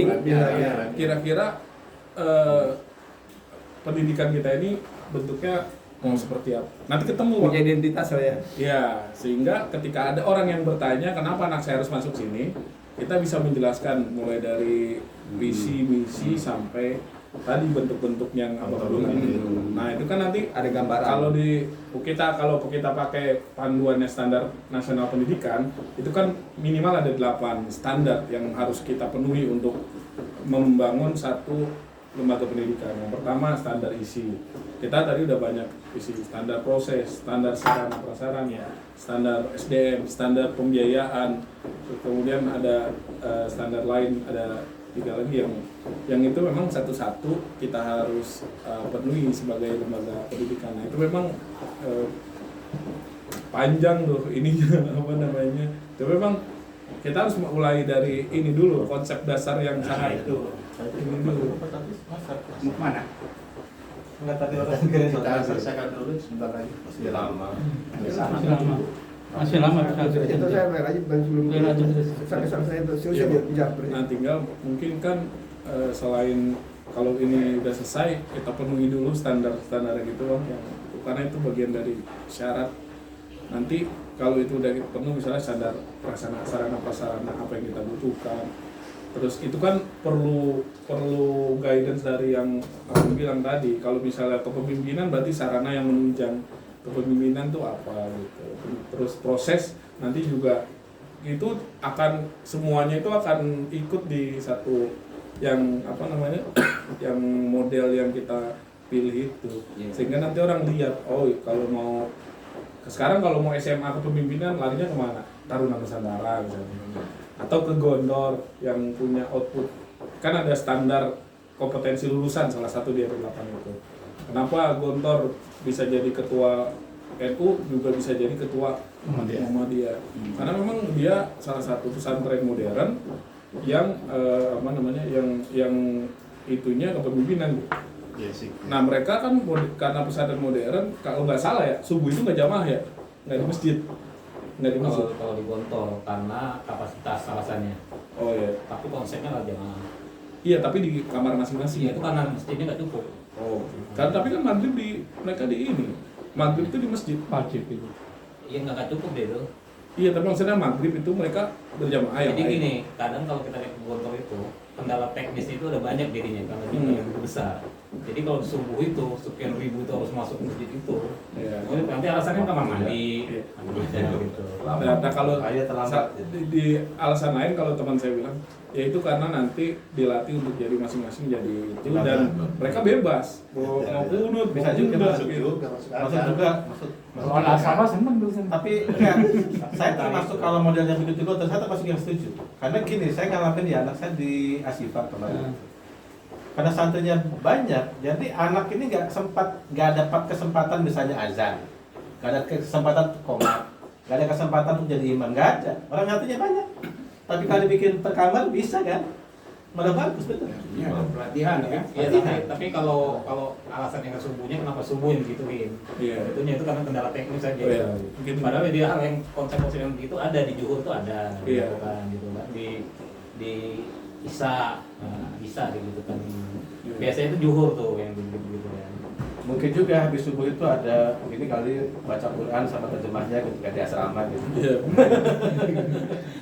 Kira-kira pendidikan kita ini bentuknya mau seperti apa? Nanti ketemu Punya identitas lah ya. Ya, sehingga ketika ada orang yang bertanya kenapa anak saya harus masuk sini, kita bisa menjelaskan mulai dari visi, misi sampai tadi bentuk-bentuk yang apa belum ini. Nah, itu kan nanti Ada gambaran. Kalau kita pakai panduannya standar nasional pendidikan, itu kan minimal ada 8 standar yang harus kita penuhi untuk membangun satu lembaga pendidikan. Yang pertama standar isi. Kita tadi udah banyak isi standar proses, standar sarana prasarana, standar SDM, standar pembiayaan. Kemudian ada standar lain, ada 3 lagi yang itu memang satu-satu kita harus penuhi sebagai lembaga pendidikan. Nah, itu memang panjang loh ininya apa namanya. Itu memang kita harus mulai dari ini dulu, konsep dasar yang sangat itu. Ini dulu. Mana? Enggak, tadi orang kita selesaikan dulu sebentar lagi. Masih lama. Masih lama kita. Itu saya lagi sebelum sampai saya itu saya dijawab. Nah, tinggal mungkin kan selain kalau ini udah selesai, kita penuhi dulu standar-standar gitu Bang, yang karena itu bagian dari syarat. Nanti kalau itu udah penuh, misalnya standar sarana prasarana apa yang kita butuhkan, terus itu kan perlu guidance dari yang aku bilang tadi. Kalau misalnya kepemimpinan berarti sarana yang menunjang kepemimpinan itu apa gitu. Terus proses nanti juga itu akan semuanya itu akan ikut di satu yang apa namanya yang model yang kita pilih itu, sehingga nanti orang lihat oh kalau mau sekarang kalau mau SMA kepemimpinan larinya kemana? Taruna Nusantara misalnya, atau ke Gondor yang punya output kan ada standar kompetensi lulusan salah satu di R8 itu. Kenapa Gontor bisa jadi ketua NU juga bisa jadi ketua Muhammadiyah? Karena memang dia salah satu pesantren modern yang apa namanya yang itunya kepemimpinan. basic. Nah mereka kan karena pesantren modern, kalau nggak salah ya subuh itu nggak jamaah ya, nggak di masjid, nggak di masjid. Kalau di Gontor karena kapasitas alasannya. Oh iya. Tapi konsepnya lah jamaah. Iya tapi di kamar masing-masing. Iya itu karena masjidnya nggak cukup. Oh. Kan tapi kan maghrib mereka di ini. Maghrib itu di masjid. Wajib itu. Iya nggak cukup deh itu. Iya tapi maksudnya maghrib itu mereka berjamaah ya. Jadi gini, kadang kalau kita lihat ke Gontor itu kendala teknis itu ada banyak dirinya karena dia yang besar. Jadi kalau subuh itu sekian ribu itu harus masuk ke masjid itu. Iya. Jadi nanti alasannya kamar mandi, Iya. mandi aja gitu. Nah kalau Kayak terlambat. di alasan lain kalau teman saya bilang, yaitu karena nanti dilatih untuk jadi masing-masing jadi itu dan mereka bebas mau kunut, Bisa mau juga kuda, masuk gitu. juga, masuk juga, masuk Sama seneng tuh. Tapi enggak, saya termasuk kalau modelnya begitu juga, saya termasuk yang setuju. Karena gini, saya ngalamin ya anak saya di Asyifa kemarin. Karena santrinya banyak, jadi anak ini nggak dapat kesempatan misalnya azan, nggak ada kesempatan komat, nggak ada kesempatan untuk jadi imam, nggak ada. Orang santrinya banyak. Tapi kalau bikin per kamar bisa kan? Malah bagus betul. Ini ada pelatihan ya. Iya tapi kalau alasannya ke subuhnya kenapa subuh yang gituin? Iya. Itunya itu karena kendala teknis saja. Oh, iya. Mungkin. Padahal dia hal yang konsep-konsep yang begitu ada di Juhur itu ada, Iya. gitu kan, gitu kan. Di Isa, Isa gitu kan. Iya. Biasanya itu Juhur tuh yang gitu kan. Mungkin juga habis subuh itu ada ini kali baca Quran sama terjemahnya ketika di asrama gitu. Iya.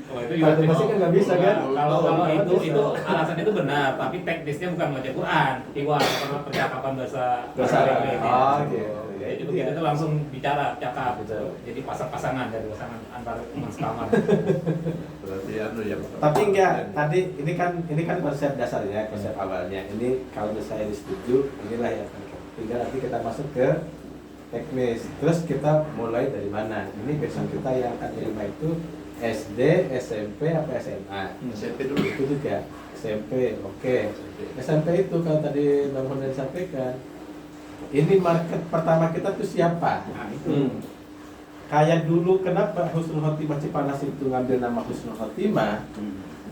Kalau itu Kalau di masjid kan nggak bisa kan? Kalau itu alasan itu benar, tapi teknisnya bukan baca Quran, iwal karena percakapan bahasa Arab. Arab. Oh, gitu. Jadi begitu itu langsung bicara, cakap gitu. Jadi pasang-pasangan dari pasangan antara teman sekamar. berarti anu ya. Tapi enggak, tadi ini kan konsep dasarnya, konsep awalnya. Ini kalau misalnya disetujui, inilah yang tinggal nanti kita masuk ke teknis. Terus kita mulai dari mana? Ini besok kita yang akan terima itu SD, SMP, apa SMA? SMP dulu. Itu juga SMP, oke. SMP itu kalau tadi Bang Hondan sampaikan, ini market pertama kita tuh siapa? Nah itu. Kayak dulu kenapa Husnul Khotimah Cipanas itu ngambil nama Husnul Khotimah?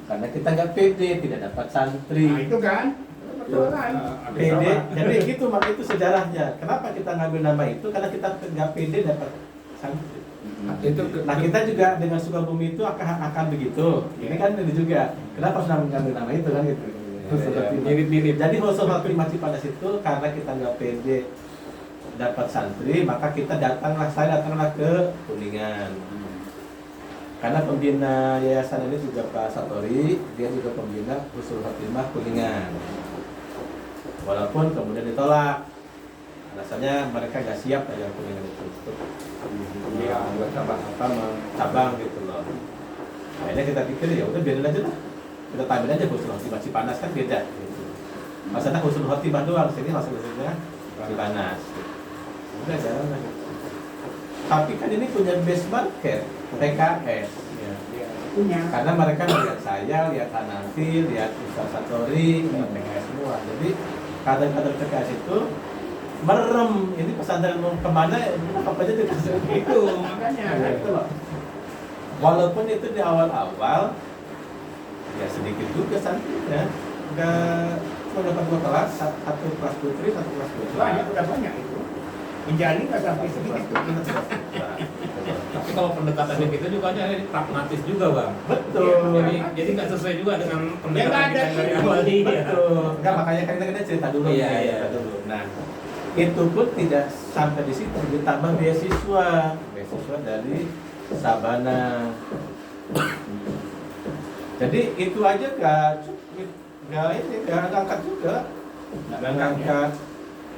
Karena kita nggak pede, tidak dapat santri. Nah itu kan. Betul kan. Pede, jadi gitu mak itu sejarahnya. Kenapa kita ngambil nama itu? Karena kita nggak pede dapat santri. Nah kita juga dengan Sukabumi itu akan begitu. Ini kan ini juga. Kenapa harus ngambil nama itu kan gitu? Mirip-mirip. Jadi Husnul Khotimah Cipanas itu karena kita nggak pede dapat santri, maka saya datanglah ke Kuningan. Karena pembina yayasan ini juga Pak Satori, dia juga pembina Husnul Khotimah Kuningan. Walaupun kemudian ditolak, alasannya mereka nggak siap aja Kuningan itu untuk buat cabang gitu loh. Akhirnya kita pikir ya udah biarin aja lah, kita tambahin aja Husnul Khotimah Cipanas kan beda. Gitu. Maksudnya Husnul Khotimah doang, sini maksudnya Cipanas. Udah jalan lagi. Tapi kan ini punya base market PKS ya. Punya. Karena mereka lihat saya, lihat Hanafi, lihat Ustaz Satori, PKS semua. Jadi kader-kader PKS itu merem, ini pesantren mau kemana, apa aja dikasih Itu makanya. itu loh. Walaupun itu di awal-awal ya sedikit juga santrinya, enggak cuma dapat 2 kelas, satu kelas putri, satu kelas putra. Banyak, udah banyak itu. Menjadi nggak sampai sedikit. Tapi kalau pendekatannya kita juga aja pragmatis juga bang. Betul. Jadi nggak sesuai juga dengan Ya, nggak pendekatan ada kita dari itu. awal ini. Betul. Enggak, makanya kan kita cerita dulu. Iya, iya. Cerita dulu. Nah, itu pun tidak sampai di situ, ditambah beasiswa dari Sabana. Jadi itu aja nggak ngangkat juga, nggak ngangkat.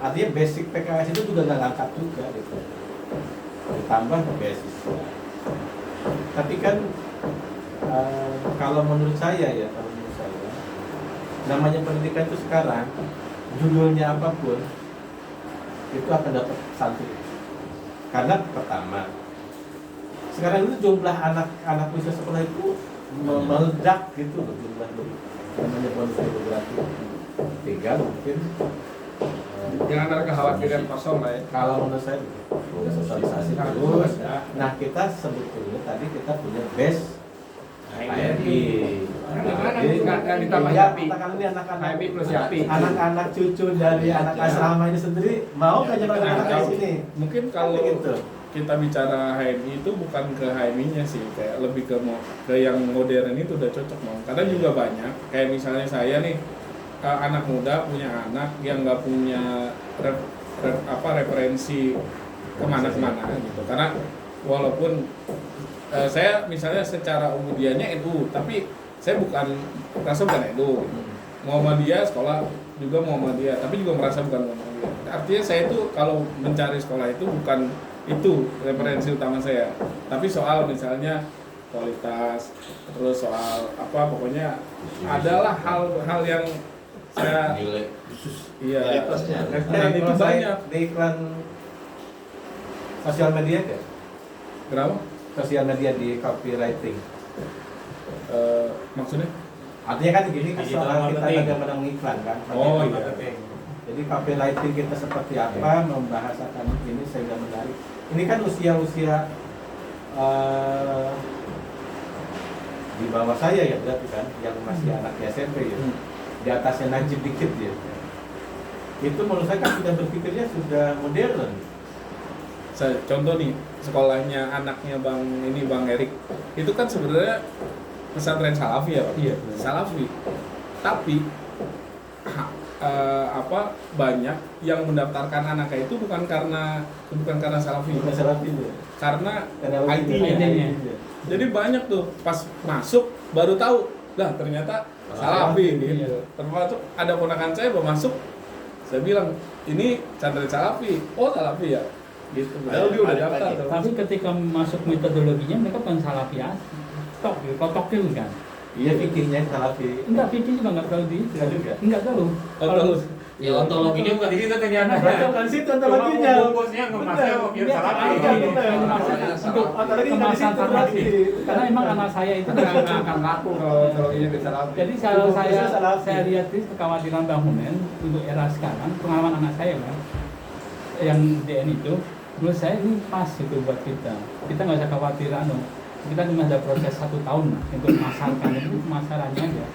Artinya basic PKS itu juga nggak ngangkat juga gitu. Ditambah beasiswa. Tapi kan kalau menurut saya, namanya pendidikan itu sekarang judulnya apapun itu akan dapat santri. Karena pertama, sekarang itu jumlah anak usia sekolah itu meledak gitu loh, jumlah namanya bonus demografi. Tinggal mungkin Jangan ada kekhawatiran kosong lah ya. kalau menurut saya udah sosialisasi terus. Nah kita sebetulnya tadi kita punya base HRI Nggak ditambah Ya, Yapi. katakan ini anak-anak Yapi plus Yapi. anak-anak cucu dari anak asrama ini sendiri mau nggak jalan anak di sini? Mungkin kalau Gitu. kita bicara HMI itu bukan ke HMI-nya sih, kayak lebih ke yang modern itu udah cocok mau. Karena juga banyak, kayak misalnya saya nih anak muda punya anak yang nggak punya referensi kemana-kemana gitu. Karena walaupun saya misalnya secara umudiannya NU, tapi saya merasa bukan NU gitu. Muhammadiyah sekolah juga Muhammadiyah, tapi juga merasa bukan Muhammadiyah. Artinya saya itu kalau mencari sekolah itu bukan itu referensi utama saya, tapi soal misalnya kualitas, terus soal apa, pokoknya adalah hal-hal yang saya nilai khusus. iya Dan itu kalau banyak. saya di iklan sosial media kan? Kenapa? Sosial media di copywriting. Maksudnya? Artinya kan gini kan Digital soal kita marketing. bagaimana mengiklan kan. Oh, Digital iya. marketing. Jadi copywriting kita seperti apa, membahasakan ini sehingga menarik. Ini kan usia-usia di bawah saya ya berarti kan, yang masih anak SMP ya. Di atasnya Najib dikit ya. Itu menurut saya kan sudah berpikirnya sudah modern. Contoh nih, sekolahnya anaknya Bang Erik itu kan sebenarnya pesantren Salafi ya Pak? Iya. Salafi. Tapi banyak yang mendaftarkan anaknya itu bukan karena Salafi, Masalah itu. karena Karena IT-nya. IT-nya. Jadi banyak tuh pas masuk baru tahu, lah ternyata Salafi gitu. Termasuk ada ponakan saya baru masuk, saya bilang ini pesantren Salafi, oh Salafi ya, gitu. Padahal dia udah daftar tuh. Tapi ketika masuk metodologinya mereka bukan salafi asli. Tok, kotok kan. Iya fikirnya salafi. Enggak, fikir juga enggak tahu di. Enggak juga. Enggak tahu. Terus Ya ontologinya bukan di situ ternyata. Bukan situ ontologinya. Bungkusnya ngemasnya biar salafi. Untuk Ontologi nggak di kemasan situ salafi. berarti. Karena emang anak saya itu akan laku kalau ini bisa laku. jadi kalau Bungkusnya salafi. saya lihat di kekhawatiran bangunan untuk era sekarang, pengalaman anak saya kan, yang DN itu, menurut saya ini pas itu buat kita. Kita nggak usah khawatir kita cuma ada proses 1 tahun lah untuk memasarkan itu pemasarannya aja.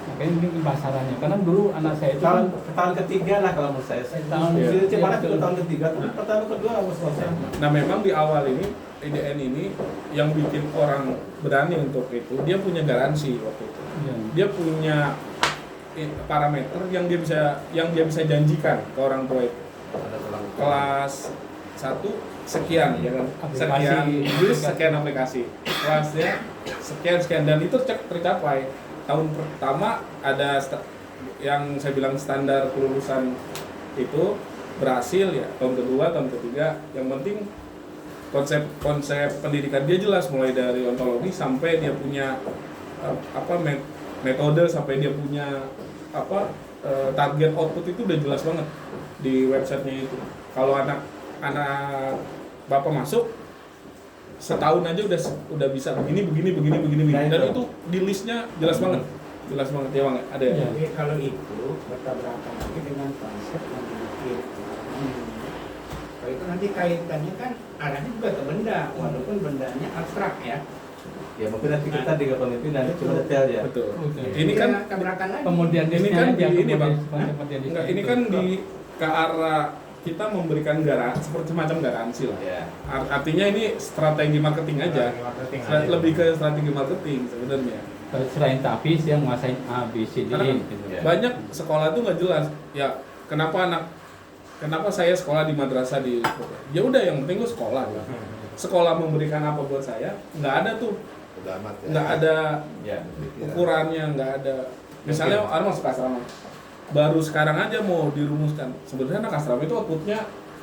Makanya mungkin pemasarannya. Karena dulu anak saya itu tahun ketiga lah kalau menurut saya. Tahun Cuma itu tahun ketiga, tapi tahun kedua harus selesai. Nah memang di awal ini IDN ini yang bikin orang berani untuk itu, dia punya garansi waktu itu. Iya. Dia punya parameter yang dia bisa janjikan ke orang tua itu. Kelas 1 sekian ya kan, Aplikasi. sekian jus, sekian aplikasi, kelasnya sekian dan itu tercapai. Tahun pertama ada yang saya bilang standar kelulusan itu berhasil ya, tahun kedua, tahun ketiga, yang penting konsep pendidikan dia jelas, mulai dari ontologi sampai dia punya metode, sampai dia punya target output itu udah jelas banget di websitenya itu. Kalau anak bapak masuk setahun aja udah bisa begini Nah, dan itu. itu di listnya jelas banget ya Bang, ada ya. Jadi kalau itu bertabrakan lagi dengan konsep yang dibikin. Kalau itu nanti kaitannya kan arahnya juga ke benda, walaupun bendanya abstrak ya. Ya mungkin nanti kita di kepemimpinan cuma detail ya. Betul. Oke. Ini kan tabrakan lagi. kemudian ini kan ini Bang. kemudian Enggak, ini kan ke arah kita memberikan seperti semacam garansi lah. Ya. Artinya ini strategi marketing aja. Lebih ke strategi marketing sebenarnya. selain tapis yang menguasai A, B, C, D Karena gitu. Ya. banyak sekolah tuh nggak jelas. Ya, kenapa saya sekolah di madrasah di ya udah yang penting gue sekolah. Sekolah memberikan apa buat saya? Nggak ada tuh. Udah amat ya. Nggak ada Ya. ukurannya, nggak ada. Misalnya orang masuk asrama, baru sekarang aja mau dirumuskan. Sebenarnya anak asrama itu outputnya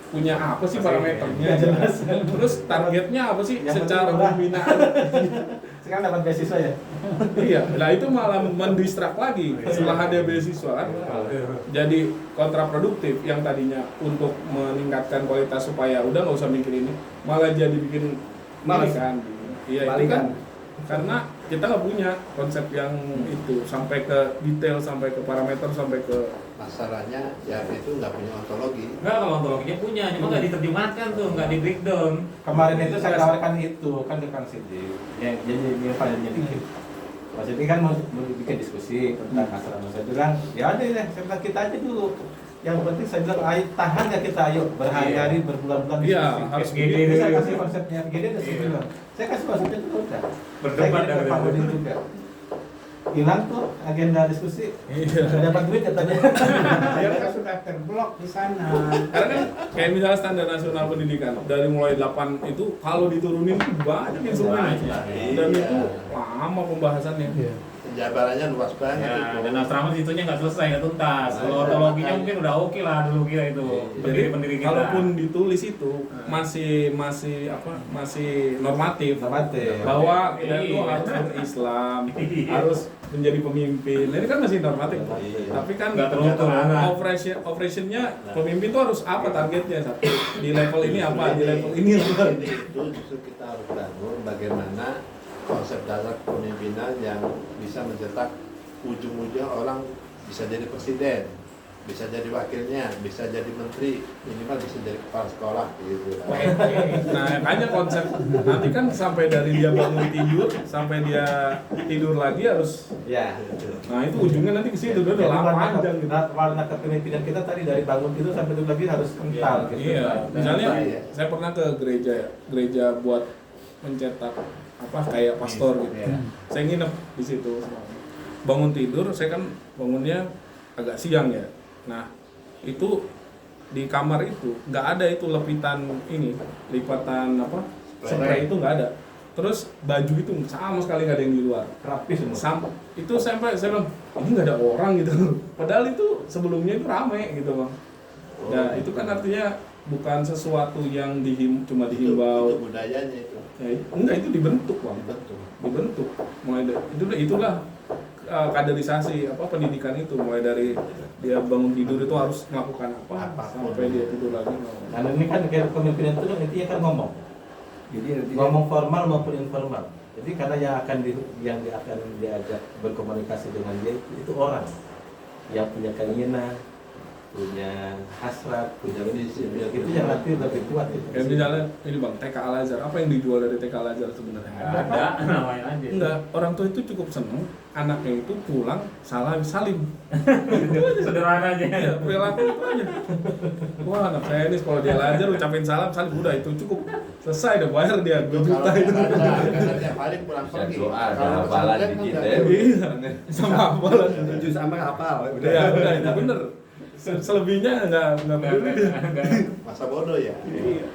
punya apa sih parameternya? Nggak jelas. Terus targetnya apa sih Yang secara penting murah. pembinaan? Sekarang dapat beasiswa ya. Iya, nah itu malah mendistrak lagi setelah ada beasiswa kan. Jadi kontraproduktif yang tadinya untuk meningkatkan kualitas supaya udah nggak usah mikir ini, malah jadi bikin Malas. kan. Iya itu Balikan. kan karena kita nggak punya konsep yang itu sampai ke detail, sampai ke parameter, sampai ke Masalahnya ya itu nggak punya ontologi. Enggak, kalau ontologinya punya, cuma nggak diterjemahkan tuh, nggak di breakdown. Kemarin itu saya tawarkan itu kan ke Kang Sidi. Ya, jadi dia pada dikit. Mas ini kan mau bikin diskusi tentang asrama. Saya bilang, ya ada ya, saya bilang kita aja dulu. Yang penting saya bilang, ayo tahan nggak kita ayo berhari-hari, berbulan-bulan Iya, diskusi. harus gede Jadi saya dulu. kasih konsepnya gede dan saya bilang, saya kasih konsepnya itu udah. Berdebat Saya dari Pak Udin juga. Hilang tuh agenda diskusi. Iya. Nggak dapat duit katanya. Saya kan sudah terblok di sana. Karena kan kayak misalnya standar nasional pendidikan dari mulai 8 itu kalau diturunin tuh banyak instrumennya. Dan itu lama pembahasannya. Penjabarannya luas banget Ya, itu. dan asrama situnya nggak selesai, nggak tuntas. Kalau ontologinya mungkin udah oke lah dulu kita itu. Jadi Pendiri-pendiri kita. kalaupun ditulis itu masih normatif. Normatif. Bahwa kita itu Iya. harus berislam, Iya. harus menjadi pemimpin. Nah, ini kan masih normatif. Iya. Tapi kan Nggak terukur. operationnya pemimpin tuh harus apa targetnya satu di level ini apa di level ini apa. Itu justru kita harus bangun bagaimana konsep dasar kepemimpinan yang bisa mencetak ujung-ujungnya orang bisa jadi presiden, bisa jadi wakilnya, bisa jadi menteri, minimal bisa jadi kepala sekolah gitu. Nah, makanya konsep nanti kan sampai dari dia bangun tidur sampai dia tidur lagi harus. Ya. Nah, itu ujungnya nanti ke situ udah Jadi lama warna, panjang gitu. warna kepemimpinan kita tadi dari bangun tidur sampai tidur lagi harus kental gitu. Iya, misalnya Iya. saya pernah ke gereja ya, gereja buat mencetak apa kayak pastor gitu. Iya. Saya nginep di situ. Bangun tidur, saya kan bangunnya agak siang ya. Nah, itu di kamar itu nggak ada itu lepitan ini, lipatan apa? Spray itu nggak ada. Terus baju itu sama sekali nggak ada yang di luar. Rapi semua. Itu sampai saya bilang ini nggak ada orang gitu. Padahal itu sebelumnya itu rame gitu bang. Nah itu kan artinya bukan sesuatu yang cuma dihimbau. Itu budayanya itu. Ya, enggak, itu dibentuk bang. Dibentuk. Mulai itulah kaderisasi apa pendidikan itu, mulai dari dia bangun tidur itu harus melakukan apa sampai dia tidur lagi. Nah ini kan kayak kepemimpinan itu kan intinya kan ngomong. Jadi Ngomong formal maupun informal. Jadi karena yang akan diajak berkomunikasi dengan dia itu orang yang punya keinginan, punya hasrat, punya visi, itu yang nanti lebih kuat itu. Kayak misalnya ini bang, TK Al Azhar, apa yang dijual dari TK Al Azhar sebenarnya? Ada namanya aja. Enggak, orang tua itu cukup seneng anaknya itu pulang salim. Sederhana aja. Ya, perilaku itu aja. Wah, anak saya ini sekolah di Al Azhar ucapin salim, udah itu cukup. Selesai udah bayar dia 2 juta itu. Karena tiap hari pulang Bisa pergi. doa, ada Kalau hafalan pesantren dikit kan ya. nggak. Iya, sama hafalan. 7 sama hafal. Ya, udah itu bener. Selebihnya enggak peduli. Masa bodoh ya.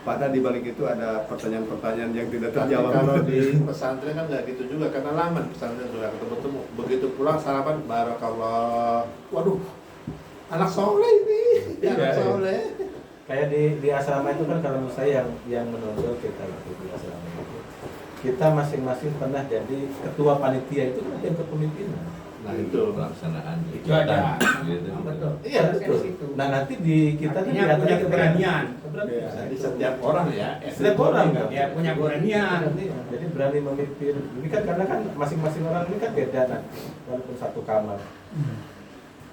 Padahal di balik itu ada pertanyaan-pertanyaan yang tidak Tapi terjawab. kalau di pesantren kan nggak gitu juga, karena lama di pesantren juga ketemu. Begitu pulang sarapan barakallah. Waduh, anak soleh ini, anak Iya. soleh. Kayak di asrama itu kan kalau menurut saya yang menonjol kita itu di asrama itu, kita masing-masing pernah jadi ketua panitia itu kan yang kepemimpinan. Nah itu. Pelaksanaan Itu ada. gitu. Betul. Iya betul. Nah nanti di kita kan Artinya punya keberanian. Iya. Jadi setiap orang ya. Setiap orang kan. Ya punya keberanian. Jadi berani memimpin. Ini kan karena kan masing-masing orang ini kan beda nanti, walaupun satu kamar.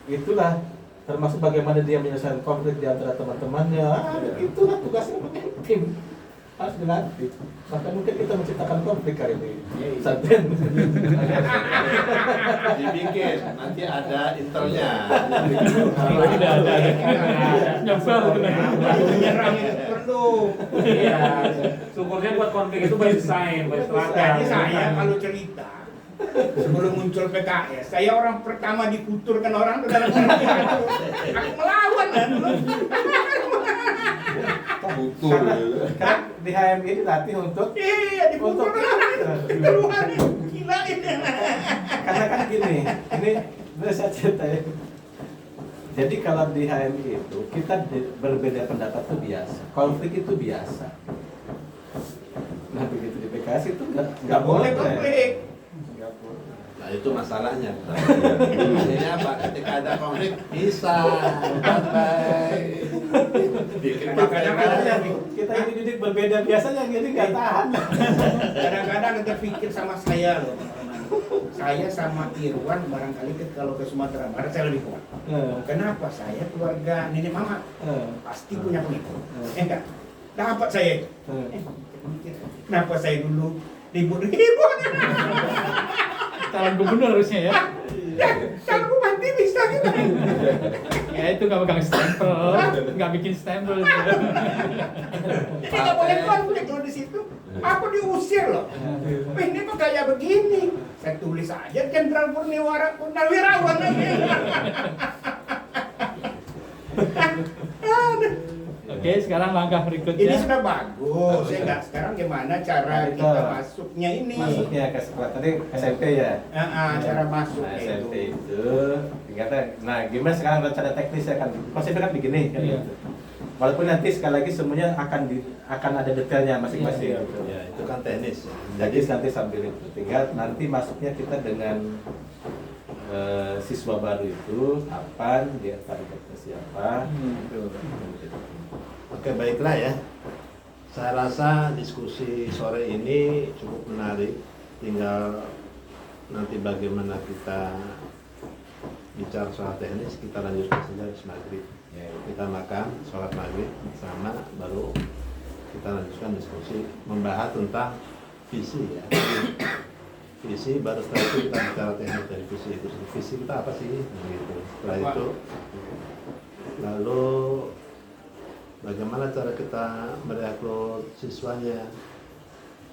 Itulah termasuk bagaimana dia menyelesaikan konflik di antara teman-temannya. Itulah tugasnya memimpin. Harus dilatih. Bahkan mungkin kita menciptakan konflik kali ini. Pesantren. Dibikin, nanti ada intelnya. Ada. Nyesel Menyerang itu perlu. Iya. Syukurnya buat konflik itu by design, by Jadi strategi. saya kalau cerita sebelum muncul PKS, saya orang pertama dikuturkan orang ke dalam kerajaan. Aku melawan kan. Butuh. Kan di HMI dilatih untuk Iya, dikutur keluar. Gila ini. karena kan gini, ini saya cerita ya. Jadi kalau di HMI itu kita berbeda pendapat itu biasa, konflik itu biasa. Nah begitu di PKS itu nggak boleh konflik. Nggak boleh. Nah itu masalahnya. Akhirnya apa? Ketika ada konflik bisa bye. Bikin Kadang-kadang kita ini didik berbeda biasanya gini nggak tahan. Kadang-kadang kita pikir sama saya loh, teman-teman. Saya sama Irwan barangkali kalau ke Sumatera Barat saya lebih kuat. Kenapa? Saya keluarga nenek mama pasti punya pengikut. Enggak. Dapat saya. Kenapa saya dulu ribut-ribut? calon gubernur harusnya ya. Kalau bupati bisa gitu. Ya itu nggak pegang stempel, nggak bikin stempel. Ini nggak boleh konflik loh di situ. Aku diusir loh. Wih, ini kok kayak begini. Saya tulis aja Jenderal Purnawirawan aja. Oke, sekarang langkah Ini berikutnya. sudah bagus. Ya nggak? Sekarang gimana cara Nah, kita masuknya ini? Masuknya ke sekolah tadi SMP ya. Cara masuk Nah, itu. SMP itu tingkatnya. Nah, gimana sekarang rencana teknisnya kan? Konsepnya kan begini kan. Iya. Gitu. Walaupun nanti sekali lagi semuanya akan ada detailnya masing-masing. Iya, gitu. Ya, itu kan teknis ya. Jadi nanti sambil itu tinggal nanti masuknya kita dengan siswa baru itu kapan dia targetnya siapa. Oke, baiklah ya. Saya rasa diskusi sore ini cukup menarik. Tinggal nanti bagaimana kita bicara soal teknis, kita lanjutkan saja habis maghrib. Ya, kita makan, sholat maghrib bersama, baru kita lanjutkan diskusi membahas tentang visi ya. Visi, baru setelah itu kita bicara teknis dari visi itu. Visi kita apa sih? Gitu. Setelah itu, lalu bagaimana cara kita merekrut siswanya,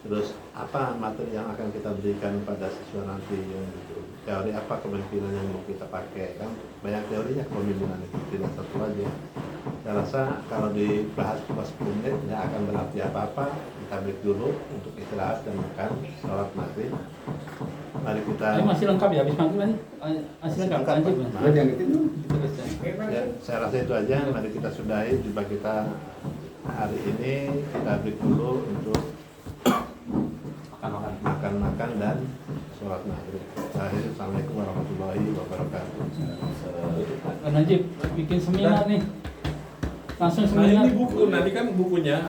terus apa materi yang akan kita berikan pada siswa nanti, yang gitu. Teori apa kepemimpinan yang mau kita pakai, kan banyak teorinya kepemimpinan itu, tidak satu aja. Saya rasa kalau dibahas pas 10 menit tidak akan berarti apa-apa. Kita break dulu untuk istirahat dan makan, sholat maghrib. Mari kita. Ini masih lengkap ya, habis maghrib masih lengkap. Lanjut, Mas. Lo jangan itu dulu. Terus ya. Ya, saya rasa itu aja. Mari kita sudahi jumpa kita hari ini. Kita break dulu untuk makan dan sholat maghrib. Assalamualaikum warahmatullahi wabarakatuh. Pak Najib bikin seminar nih. Langsung Nah seminar. ini buku, nanti kan bukunya